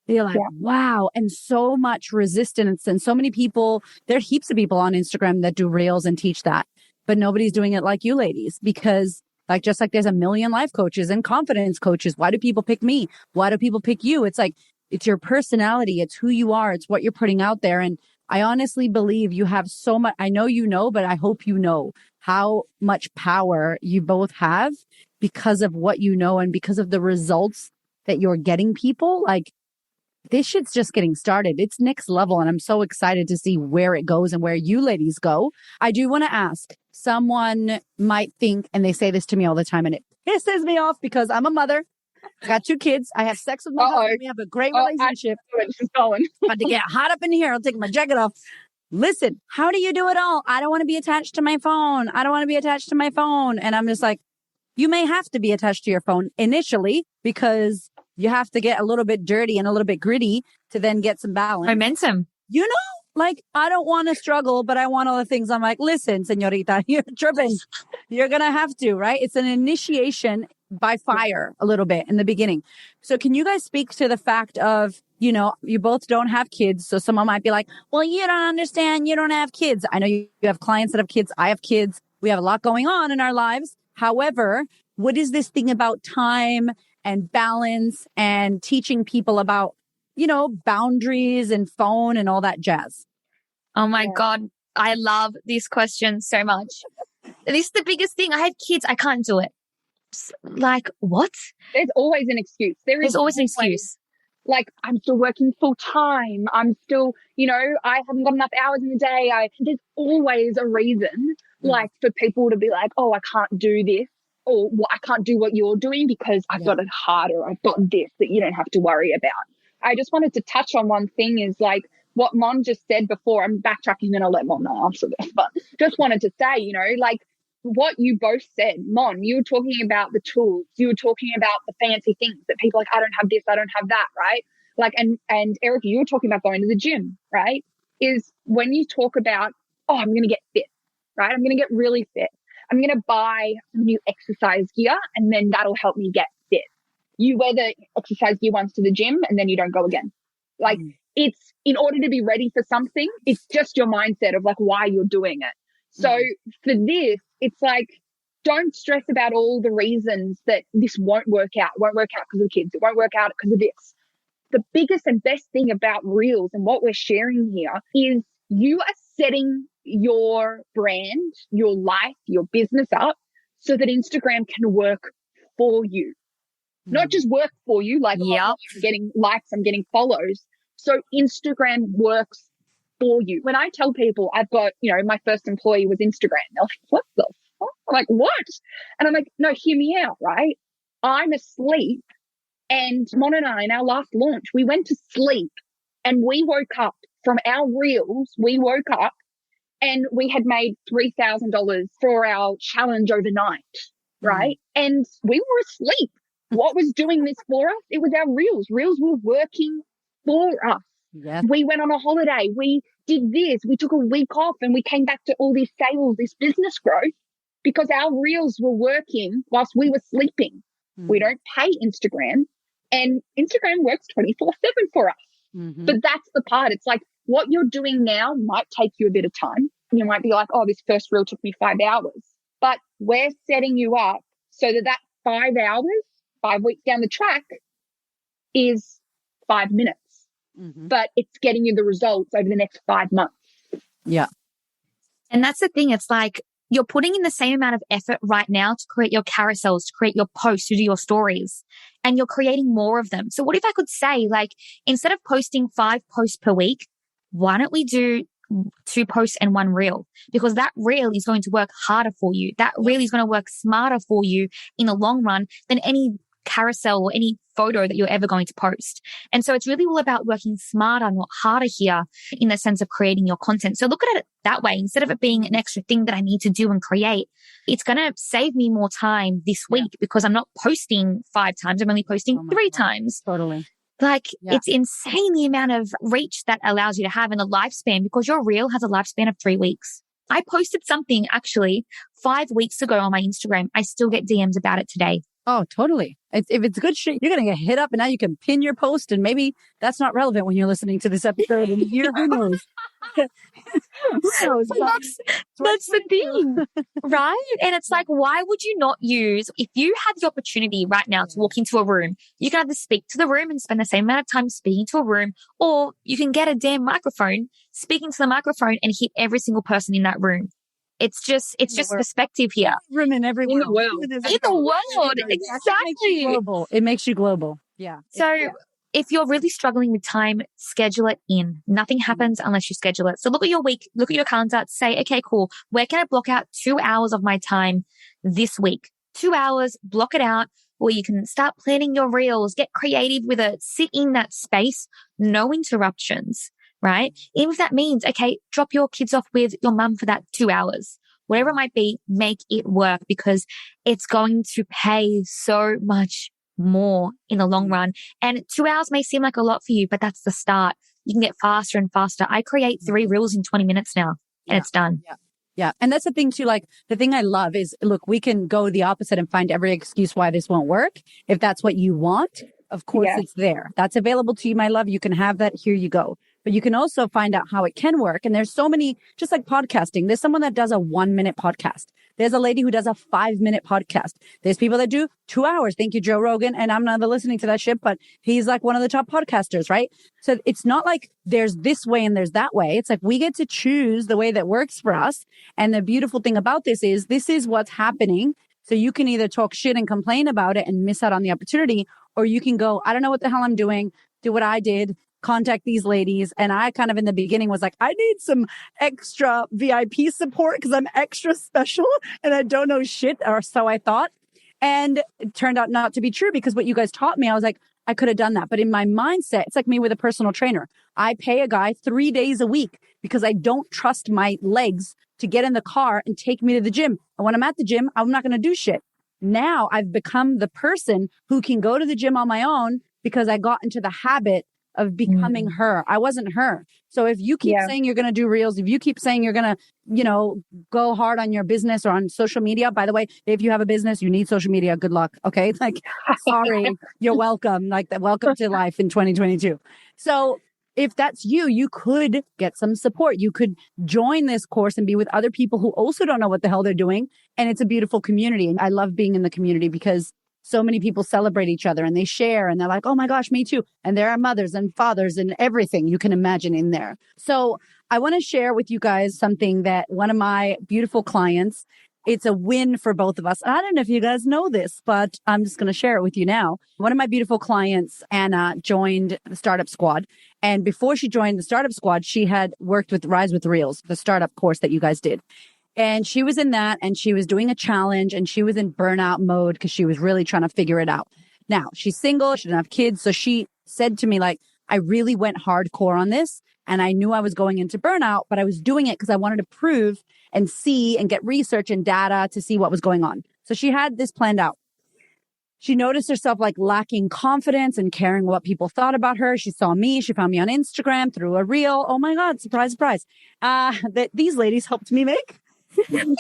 you're like, wow. And so much resistance and so many people, there are heaps of people on Instagram that do reels and teach that, but nobody's doing it like you ladies because just like there's a million life coaches and confidence coaches. Why do people pick me? Why do people pick you? It's like, it's your personality. It's who you are. It's what you're putting out there. And I honestly believe you have so much. I know you know, but I hope you know how much power you both have because of what you know and because of the results that you're getting people. Like this shit's just getting started. It's next level. And I'm so excited to see where it goes and where you ladies go. I do want to ask, someone might think, and they say this to me all the time and it pisses me off because I'm a mother I got 2 kids. I have sex with my husband. We have a great relationship. She's going. About to get hot up in here. I'll take my jacket off. Listen, how do you do it all? I don't want to be attached to my phone. I don't want to be attached to my phone. And I'm just like, you may have to be attached to your phone initially because you have to get a little bit dirty and a little bit gritty to then get some balance. Momentum. You know, like, I don't want to struggle, but I want all the things. I'm like, listen, señorita, you're tripping. You're going to have to, right? It's an initiation by fire a little bit in the beginning. So can you guys speak to the fact of, you know, you both don't have kids. So someone might be like, well, you don't understand. You don't have kids. I know you have clients that have kids. I have kids. We have a lot going on in our lives. However, what is this thing about time and balance and teaching people about, you know, boundaries and phone and all that jazz? Oh my God. I love this question so much. This is the biggest thing. I have kids. I can't do it. Like, what? There's always an excuse. There's always an excuse. Like, I'm still working full time. I'm still, you know, I haven't got enough hours in the day. There's always a reason, like, for people to be like, oh, I can't do this, or well, I can't do what you're doing because I've got it harder. I've got this that you don't have to worry about. I just wanted to touch on one thing is like what Mon just said before. I'm backtracking and I'll let Mon answer this, but just wanted to say, you know, like, what you both said, Mon, you were talking about the tools. You were talking about the fancy things that people are like, I don't have this, I don't have that, right? Like, and Erica, you were talking about going to the gym, right? Is when you talk about, oh, I'm going to get fit, right? I'm going to get really fit. I'm going to buy some new exercise gear and then that'll help me get fit. You wear the exercise gear once to the gym and then you don't go again. Like, it's in order to be ready for something, it's just your mindset of like why you're doing it. So for this, it's like, don't stress about all the reasons that this won't work out. It won't work out because of the kids. It won't work out because of this. The biggest and best thing about Reels and what we're sharing here is you are setting your brand, your life, your business up so that Instagram can work for you. Not just work for you, like, oh, I'm getting likes, I'm getting follows. So Instagram works for you. When I tell people I've got, you know, my first employee was Instagram, they're like, what the fuck? I'm like, what? And I'm like, no, hear me out, right? I'm asleep and Mon and I, in our last launch, we went to sleep and we woke up from our reels. We woke up and we had made $3,000 for our challenge overnight, right? And we were asleep. What was doing this for us? It was our reels. Reels were working for us. Yes. We went on a holiday. We did this. We took a week off and we came back to all these sales, this business growth because our reels were working whilst we were sleeping. We don't pay Instagram and Instagram works 24/7 for us. But that's the part. It's like what you're doing now might take you a bit of time. You might be like, oh, this first reel took me 5 hours, but we're setting you up so that 5 hours, 5 weeks down the track is 5 minutes. But it's getting you the results over the next 5 months. Yeah. And that's the thing. It's like you're putting in the same amount of effort right now to create your carousels, to create your posts, to do your stories, and you're creating more of them. So what if I could say, like, instead of posting 5 posts per week, why don't we do 2 posts and 1 reel? Because that reel is going to work harder for you. That reel is going to work smarter for you in the long run than any carousel or any photo that you're ever going to post. And so it's really all about working smarter, not harder here in the sense of creating your content. So look at it that way. Instead of it being an extra thing that I need to do and create, it's going to save me more time this week because I'm not posting 5 times. I'm only posting 3 times. Totally. Like it's insane the amount of reach that allows you to have in a lifespan because your reel has a lifespan of 3 weeks. I posted something actually 5 weeks ago on my Instagram. I still get DMs about it today. Oh, totally. If it's good shit, you're going to get hit up and now you can pin your post and maybe that's not relevant when you're listening to this episode in a year. Who knows? That's the thing, right? And it's like, why would you not use, if you had the opportunity right now to walk into a room, you can either speak to the room and spend the same amount of time speaking to a room, or you can get a damn microphone, speaking to the microphone and hit every single person in that room. It's just perspective here. Room in every in the world. In the world, exactly. It makes you global. Yeah. So if you're really struggling with time, schedule it in. Nothing happens unless you schedule it. So look at your week, look at your calendar, say, okay, cool. Where can I block out 2 hours of my time this week? 2 hours, block it out. or you can start planning your reels, get creative with it, sit in that space, no interruptions, right? Even if that means, okay, drop your kids off with your mum for that 2 hours, whatever it might be, make it work because it's going to pay so much more in the long run. And 2 hours may seem like a lot for you, but that's the start. You can get faster and faster. I create 3 reels in 20 minutes now and it's done. Yeah. Yeah. And that's the thing too. Like the thing I love is, look, we can go the opposite and find every excuse why this won't work. If that's what you want, of course it's there. That's available to you, my love. You can have that. Here you go. But you can also find out how it can work. And there's so many, just like podcasting. There's someone that does a 1-minute podcast. There's a lady who does a 5-minute podcast. There's people that do 2 hours. Thank you, Joe Rogan. And I'm not listening to that shit, but he's like one of the top podcasters, right? So it's not like there's this way and there's that way. It's like we get to choose the way that works for us. And the beautiful thing about this is what's happening. So you can either talk shit and complain about it and miss out on the opportunity, or you can go, I don't know what the hell I'm doing. Do what I did. Contact these ladies. And I kind of in the beginning was like, I need some extra VIP support because I'm extra special and I don't know shit, or so I thought. And it turned out not to be true because what you guys taught me, I was like, I could have done that. But in my mindset, it's like me with a personal trainer. I pay a guy 3 days a week because I don't trust my legs to get in the car and take me to the gym. And when I'm at the gym, I'm not going to do shit. Now I've become the person who can go to the gym on my own because I got into the habit of becoming her. I wasn't her. So if you keep saying you're going to do reels, if you keep saying you're going to, go hard on your business or on social media, by the way, if you have a business, you need social media. Good luck. Okay. Like, sorry, you're welcome. Like welcome to life in 2022. So if that's you, you could get some support. You could join this course and be with other people who also don't know what the hell they're doing. And it's a beautiful community. And I love being in the community because so many people celebrate each other and they share and they're like, oh my gosh, me too. And there are mothers and fathers and everything you can imagine in there. So I want to share with you guys something that one of my beautiful clients, it's a win for both of us. I don't know if you guys know this, but I'm just going to share it with you now. One of my beautiful clients, Anna, joined the Startup Squad. And before she joined the Startup Squad, she had worked with Rise with Reels, the startup course that you guys did. And she was in that and she was doing a challenge and she was in burnout mode because she was really trying to figure it out. Now she's single. She didn't have kids. So she said to me, like, I really went hardcore on this and I knew I was going into burnout, but I was doing it because I wanted to prove and see and get research and data to see what was going on. So she had this planned out. She noticed herself like lacking confidence and caring what people thought about her. She saw me. She found me on Instagram through a reel. Oh my God. Surprise, surprise. That these ladies helped me make. Isn't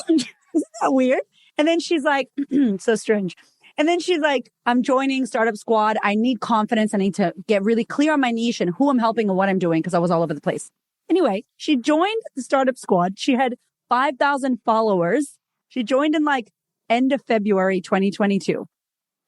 that weird? And then she's like, so strange. And then she's like, I'm joining Startup Squad. I need confidence. I need to get really clear on my niche and who I'm helping and what I'm doing because I was all over the place. Anyway, she joined the Startup Squad. She had 5,000 followers. She joined in like end of February 2022.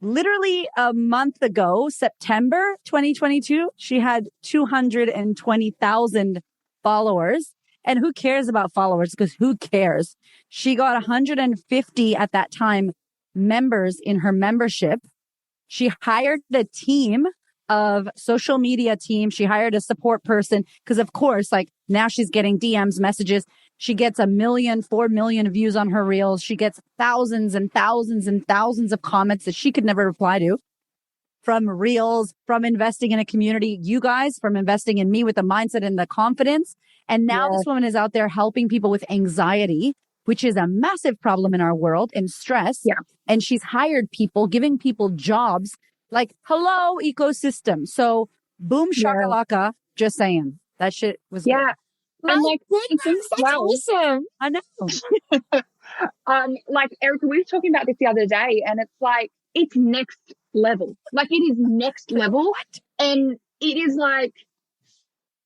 Literally a month ago, September 2022, she had 220,000 followers. And who cares about followers? Because who cares? She got 150 at that time members in her membership. She hired a team of social media team. She hired a support person because of course, like now she's getting DMs, messages. She gets 1 million, 4 million views on her reels. She gets thousands and thousands and thousands of comments that she could never reply to. From reels, from investing in a community, you guys, from investing in me with the mindset and the confidence. And now this woman is out there helping people with anxiety, which is a massive problem in our world, and stress. Yeah. And she's hired people, giving people jobs like, hello, ecosystem. So boom, shakalaka, just saying. That shit was good. And like, that's awesome. I know. Like Erica, we were talking about this the other day and it's like, it's next level. Like it is next level. And it is like,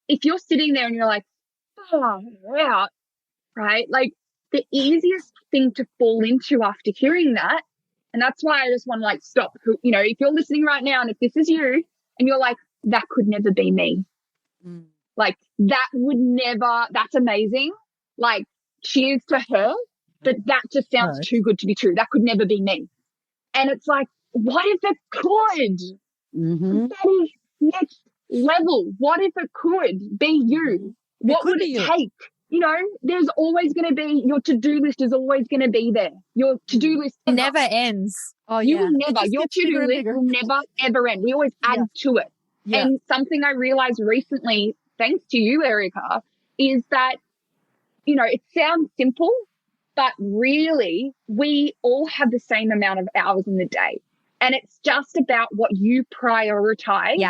if you're sitting there and you're like, oh, out, right? Like the easiest thing to fall into after hearing that. And that's why I just want to like stop, if you're listening right now and if this is you and you're like, that could never be me. Like that would never, that's amazing. Like cheers to her, but that just sounds too good to be true. That could never be me. And it's like, what if it could? That is next level. What if it could be you? What would it take? you know, there's always going to be, your to-do list is always going to be there. Your to-do list never ends. Oh, you yeah. will never, your to-do list will never, ever end. We always add to it. Yeah. And something I realized recently, thanks to you, Erica, is that, you know, it sounds simple, but really we all have the same amount of hours in the day. And it's just about what you prioritize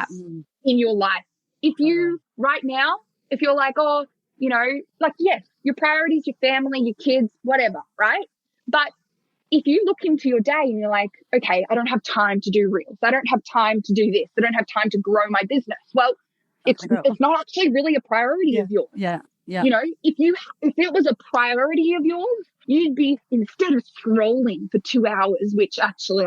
in your life. If you, right now, if you're like, oh, you know, like, yes, your priorities, your family, your kids, whatever, right? But if you look into your day and you're like, okay, I don't have time to do reels. I don't have time to do this. I don't have time to grow my business. Well, it's not actually really a priority of yours. Yeah. You know, if it was a priority of yours, you'd be, instead of scrolling for 2 hours, which actually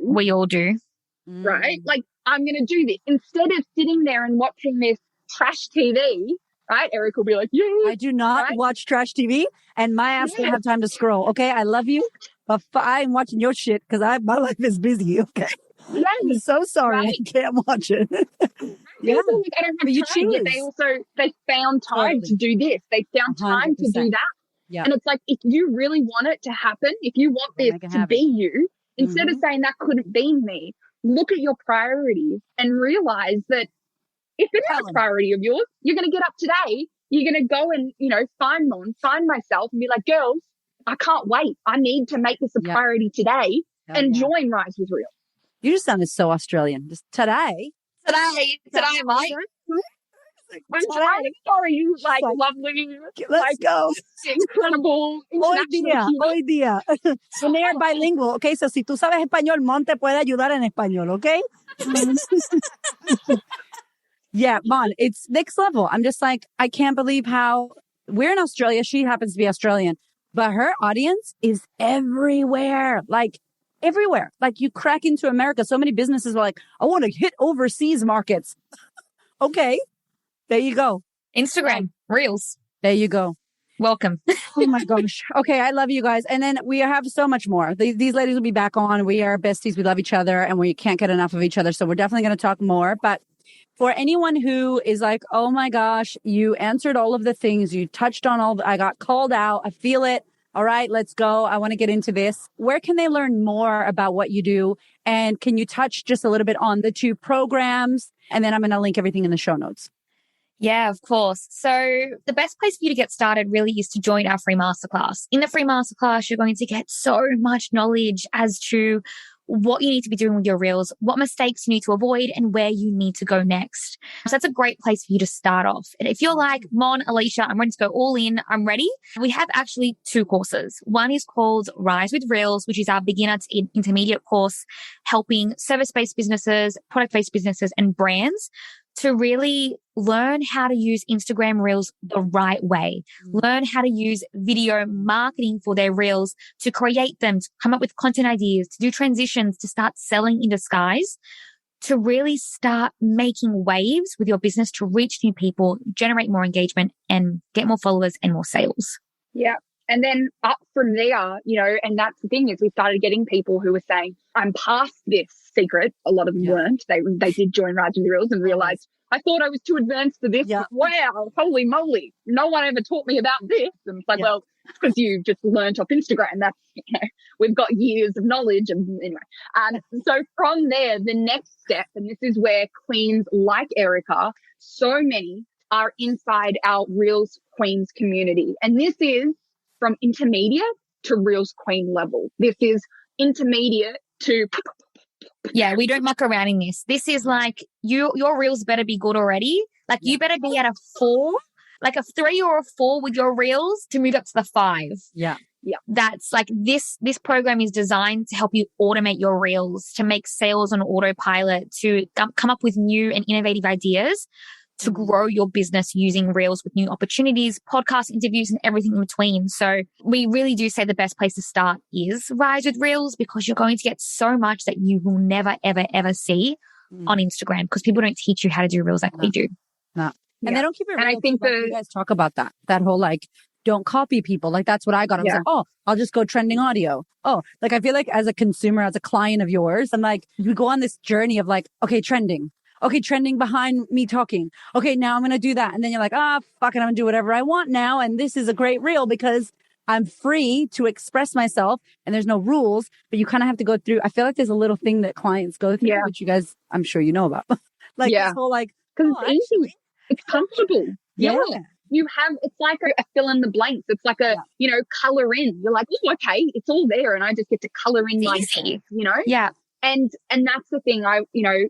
we all do, right? Like, I'm going to do this instead of sitting there and watching this trash TV. Right? Eric will be like, yeah. I do not watch trash TV, and my ass don't have time to scroll. Okay, I love you, but I'm watching your shit because my life is busy. Okay, I'm so sorry, I can't watch it. People like, I don't have time, yet they found time to do this. They found time 100%. To do that. Yeah. And it's like, if you really want it to happen, if you want this to be you, instead of saying that couldn't be me, look at your priorities and realize that if it is a priority of yours, you're going to get up today, you're going to go and, you know, find myself and be like, girls, I can't wait. I need to make this a priority today and join Rise with Reels. You just sounded so Australian. Just today, mate. I'm sorry, you like lovely. Let's go. Incredible. Hoy día. So they are bilingual. Okay, so si tú sabes español, Mon te puede ayudar en español, okay? Yeah, Mon, it's next level. I'm just like, I can't believe how we're in Australia. She happens to be Australian, but her audience is everywhere. Like everywhere. Like you crack into America. So many businesses are like, I want to hit overseas markets. Okay. There you go. Instagram, Reels. There you go. Welcome. Oh my gosh. Okay. I love you guys. And then we have so much more. These ladies will be back on. We are besties. We love each other and we can't get enough of each other. So we're definitely going to talk more. But for anyone who is like, oh my gosh, you answered all of the things. You touched on I got called out. I feel it. All right, let's go. I want to get into this. Where can they learn more about what you do? And can you touch just a little bit on the 2 programs? And then I'm going to link everything in the show notes. Yeah, of course. So the best place for you to get started really is to join our free masterclass. In the free masterclass, you're going to get so much knowledge as to what you need to be doing with your reels, what mistakes you need to avoid, and where you need to go next. So that's a great place for you to start off. And if you're like, Mon, Alicia, I'm ready to go all in, I'm ready. We have actually 2 courses. One is called Rise with Reels, which is our beginner to intermediate course, helping service-based businesses, product-based businesses, and brands to really learn how to use Instagram Reels the right way, learn how to use video marketing for their Reels, to create them, to come up with content ideas, to do transitions, to start selling in disguise, to really start making waves with your business to reach new people, generate more engagement, and get more followers and more sales. Yeah. And then up from there, you know, and that's the thing is we started getting people who were saying, I'm past this secret. A lot of them weren't. They did join Rise with Reels and realized, I thought I was too advanced for this. Yeah. Wow, holy moly. No one ever taught me about this. And it's like, well, it's because you just learned off Instagram. That's, you know, we've got years of knowledge. And anyway, so from there, the next step, and this is where queens like Erica, so many are inside our Reels Queens community. And this is from intermediate to Reels Queen level. This is intermediate to... Yeah, we don't muck around in this. This is like your reels better be good already. Like you better be at a 4, like a 3 or a 4 with your reels to move up to the 5. Yeah. Yeah. That's like this program is designed to help you automate your reels, to make sales on autopilot, to come up with new and innovative ideas, to grow your business using reels with new opportunities, podcast interviews, and everything in between. So we really do say the best place to start is Rise with Reels, because you're going to get so much that you will never, ever, ever see on Instagram, because people don't teach you how to do reels like we do. No. And they don't keep it real. And I think you guys talk about that whole like, don't copy people. Like that's what I got. I was like, oh, I'll just go trending audio. Oh, like I feel like as a consumer, as a client of yours, I'm like, you go on this journey of like, okay, trending. okay, trending behind me talking. Okay, now I'm going to do that. And then you're like, fuck it, I'm going to do whatever I want now. And this is a great reel because I'm free to express myself and there's no rules, but you kind of have to go through. I feel like there's a little thing that clients go through, which you guys, I'm sure you know about. Like this whole like, because it's easy. It's comfortable. Yeah. You have, it's like a fill in the blanks. It's like a, you know, color in. You're like, oh, okay, it's all there. And I just get to color in my, you know? Yeah. And that's the thing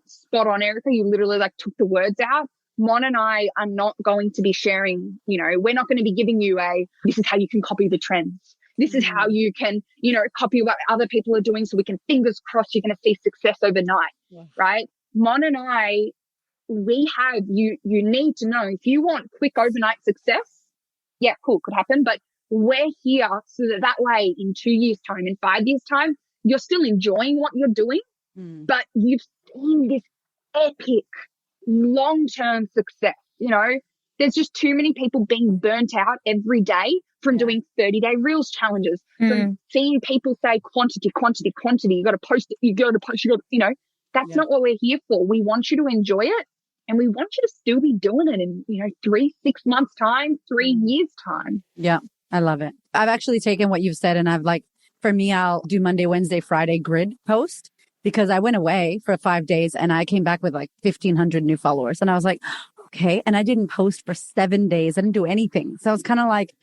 spot on, Erica. You literally like took the words out. Mon and I are not going to be sharing, you know, we're not going to be giving you this is how you can copy the trends. This is how you can, you know, copy what other people are doing so we can fingers crossed you're going to see success overnight, right? Mon and I, we have, you need to know if you want quick overnight success, cool, could happen. But we're here so that way in 2 years' time, in 5 years' time, you're still enjoying what you're doing, but you've seen this epic long-term success. You know, there's just too many people being burnt out every day from doing 30-day Reels challenges, from seeing people say quantity. You got to post it. You got to, you know, that's not what we're here for. We want you to enjoy it. And we want you to still be doing it in, you know, 3-6 months time, 3 years time. Yeah. I love it. I've actually taken what you've said and I've like, for me, I'll do Monday, Wednesday, Friday grid post because I went away for 5 days and I came back with like 1,500 new followers. And I was like, okay. And I didn't post for 7 days. I didn't do anything. So I was kind of like,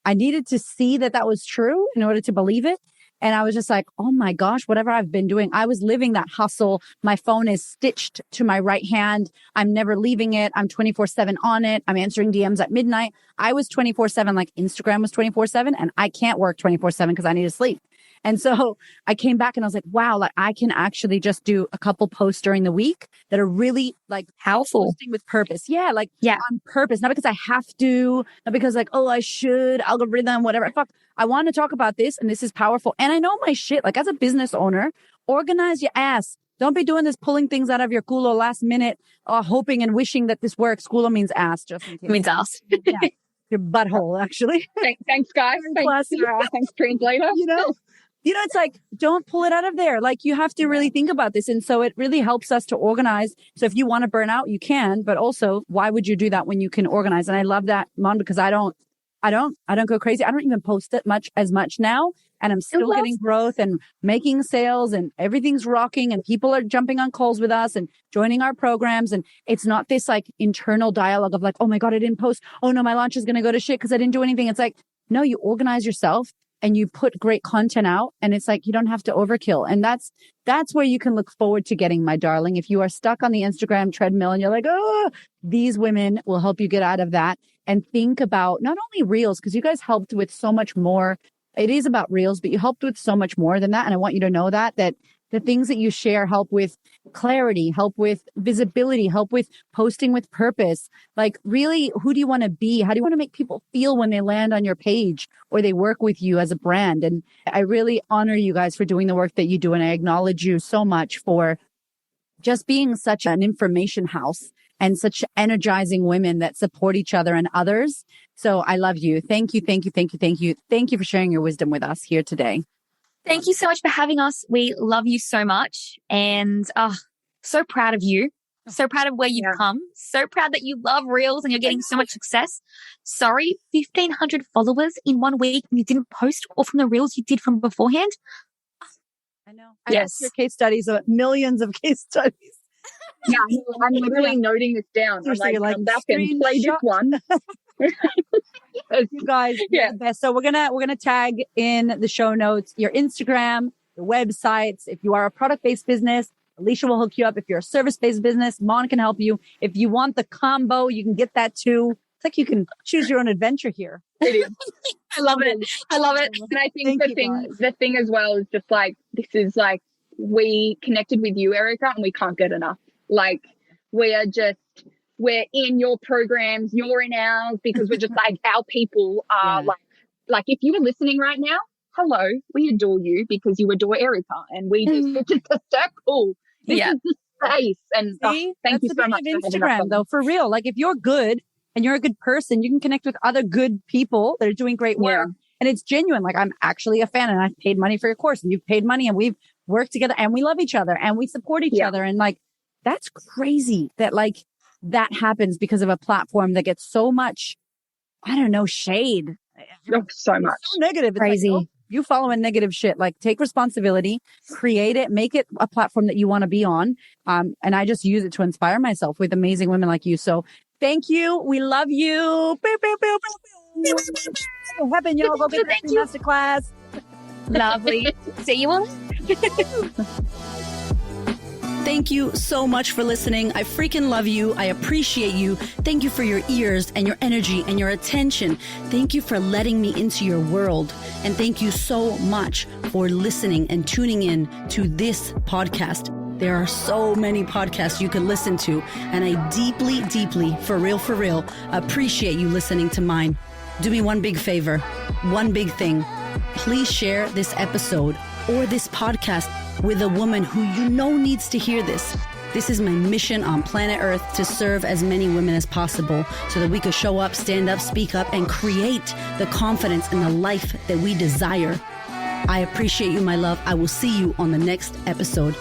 I needed to see that was true in order to believe it. And I was just like, oh my gosh, whatever I've been doing, I was living that hustle. My phone is stitched to my right hand. I'm never leaving it. I'm 24/7 on it. I'm answering DMs at midnight. I was 24/7, like Instagram was 24/7 and I can't work 24/7 because I need to sleep. And so I came back and I was like, wow, like I can actually just do a couple posts during the week that are really like powerful, posting with purpose. Yeah. Like on purpose, not because I have to, not because like, oh, I should, algorithm, whatever. Fuck. I want to talk about this and this is powerful. And I know my shit, like as a business owner, organize your ass. Don't be doing this, pulling things out of your culo last minute, hoping and wishing that this works. Culo means ass, just in case. It means ass. Yeah. Your butthole, actually. Thanks, guys. Thanks, translator. You know, it's like, don't pull it out of there. Like you have to really think about this. And so it really helps us to organize. So if you want to burn out, you can, but also why would you do that when you can organize? And I love that, Mon, because I don't go crazy. I don't even post it as much now. And I'm still getting growth and making sales and everything's rocking and people are jumping on calls with us and joining our programs. And it's not this like internal dialogue of like, oh my God, I didn't post. Oh no, my launch is going to go to shit because I didn't do anything. It's like, no, you organize yourself and you put great content out and it's like, you don't have to overkill. And that's where you can look forward to getting, my darling. If you are stuck on the Instagram treadmill and you're like, oh, these women will help you get out of that and think about not only Reels, because you guys helped with so much more. It is about Reels, but you helped with so much more than that. And I want you to know that the things that you share help with clarity, help with visibility, help with posting with purpose. Like really, who do you want to be? How do you want to make people feel when they land on your page or they work with you as a brand? And I really honor you guys for doing the work that you do. And I acknowledge you so much for just being such an information house and such energizing women that support each other and others. So I love you. Thank you. Thank you. Thank you. Thank you. Thank you for sharing your wisdom with us here today. Thank you so much for having us. We love you so much and so proud of you. So proud of where you've come. So proud that you love Reels and you're getting so much success. Sorry, 1,500 followers in 1 week and you didn't post all from the Reels you did from beforehand. I know. Yes. Your case studies, millions of case studies. Yeah, I'm literally noting this down. Seriously, I'm like, come back and play this one. You guys, you're the best. So we're gonna tag in the show notes your Instagram, the websites. If you are a product-based business, Alicia will hook you up. If you're a service-based business, Mon can help you. If you want the combo, you can get that too. It's like you can choose your own adventure here. It is. I love it. I love it. And I think the thing as well is just like, this is like, we connected with you, Erica, and we can't get enough. Like we're in your programs, you're in ours, because we're just like, our people are like if you were listening right now, hello, we adore you because you adore Erica and we just, it's a circle. This is the space. And thank you so much for Instagram though, for real. Like if you're good and you're a good person, you can connect with other good people that are doing great work. And it's genuine. Like I'm actually a fan and I've paid money for your course and you've paid money and we've worked together and we love each other and we support each other. And like, That's crazy that like that happens because of a platform that gets so much, I don't know, shade. Oh, so much. So negative. It's Crazy. like, oh, you following negative shit. Like take responsibility, create it, make it a platform that you want to be on. And I just use it to inspire myself with amazing women like you. So thank you. We love you. Pew, pew, pew, pew, pew. Heaven, y'all. Go get Thank the you. masterclass. Lovely. See you all. Thank you so much for listening. I freaking love you. I appreciate you. Thank you for your ears and your energy and your attention. Thank you for letting me into your world. And thank you so much for listening and tuning in to this podcast. There are so many podcasts you can listen to, and I deeply, deeply, for real, appreciate you listening to mine. Do me one big favor, one big thing. Please share this episode or this podcast with a woman who you know needs to hear this. This is my mission on planet Earth, to serve as many women as possible so that we could show up, stand up, speak up, and create the confidence and the life that we desire. I appreciate you, my love. I will see you on the next episode.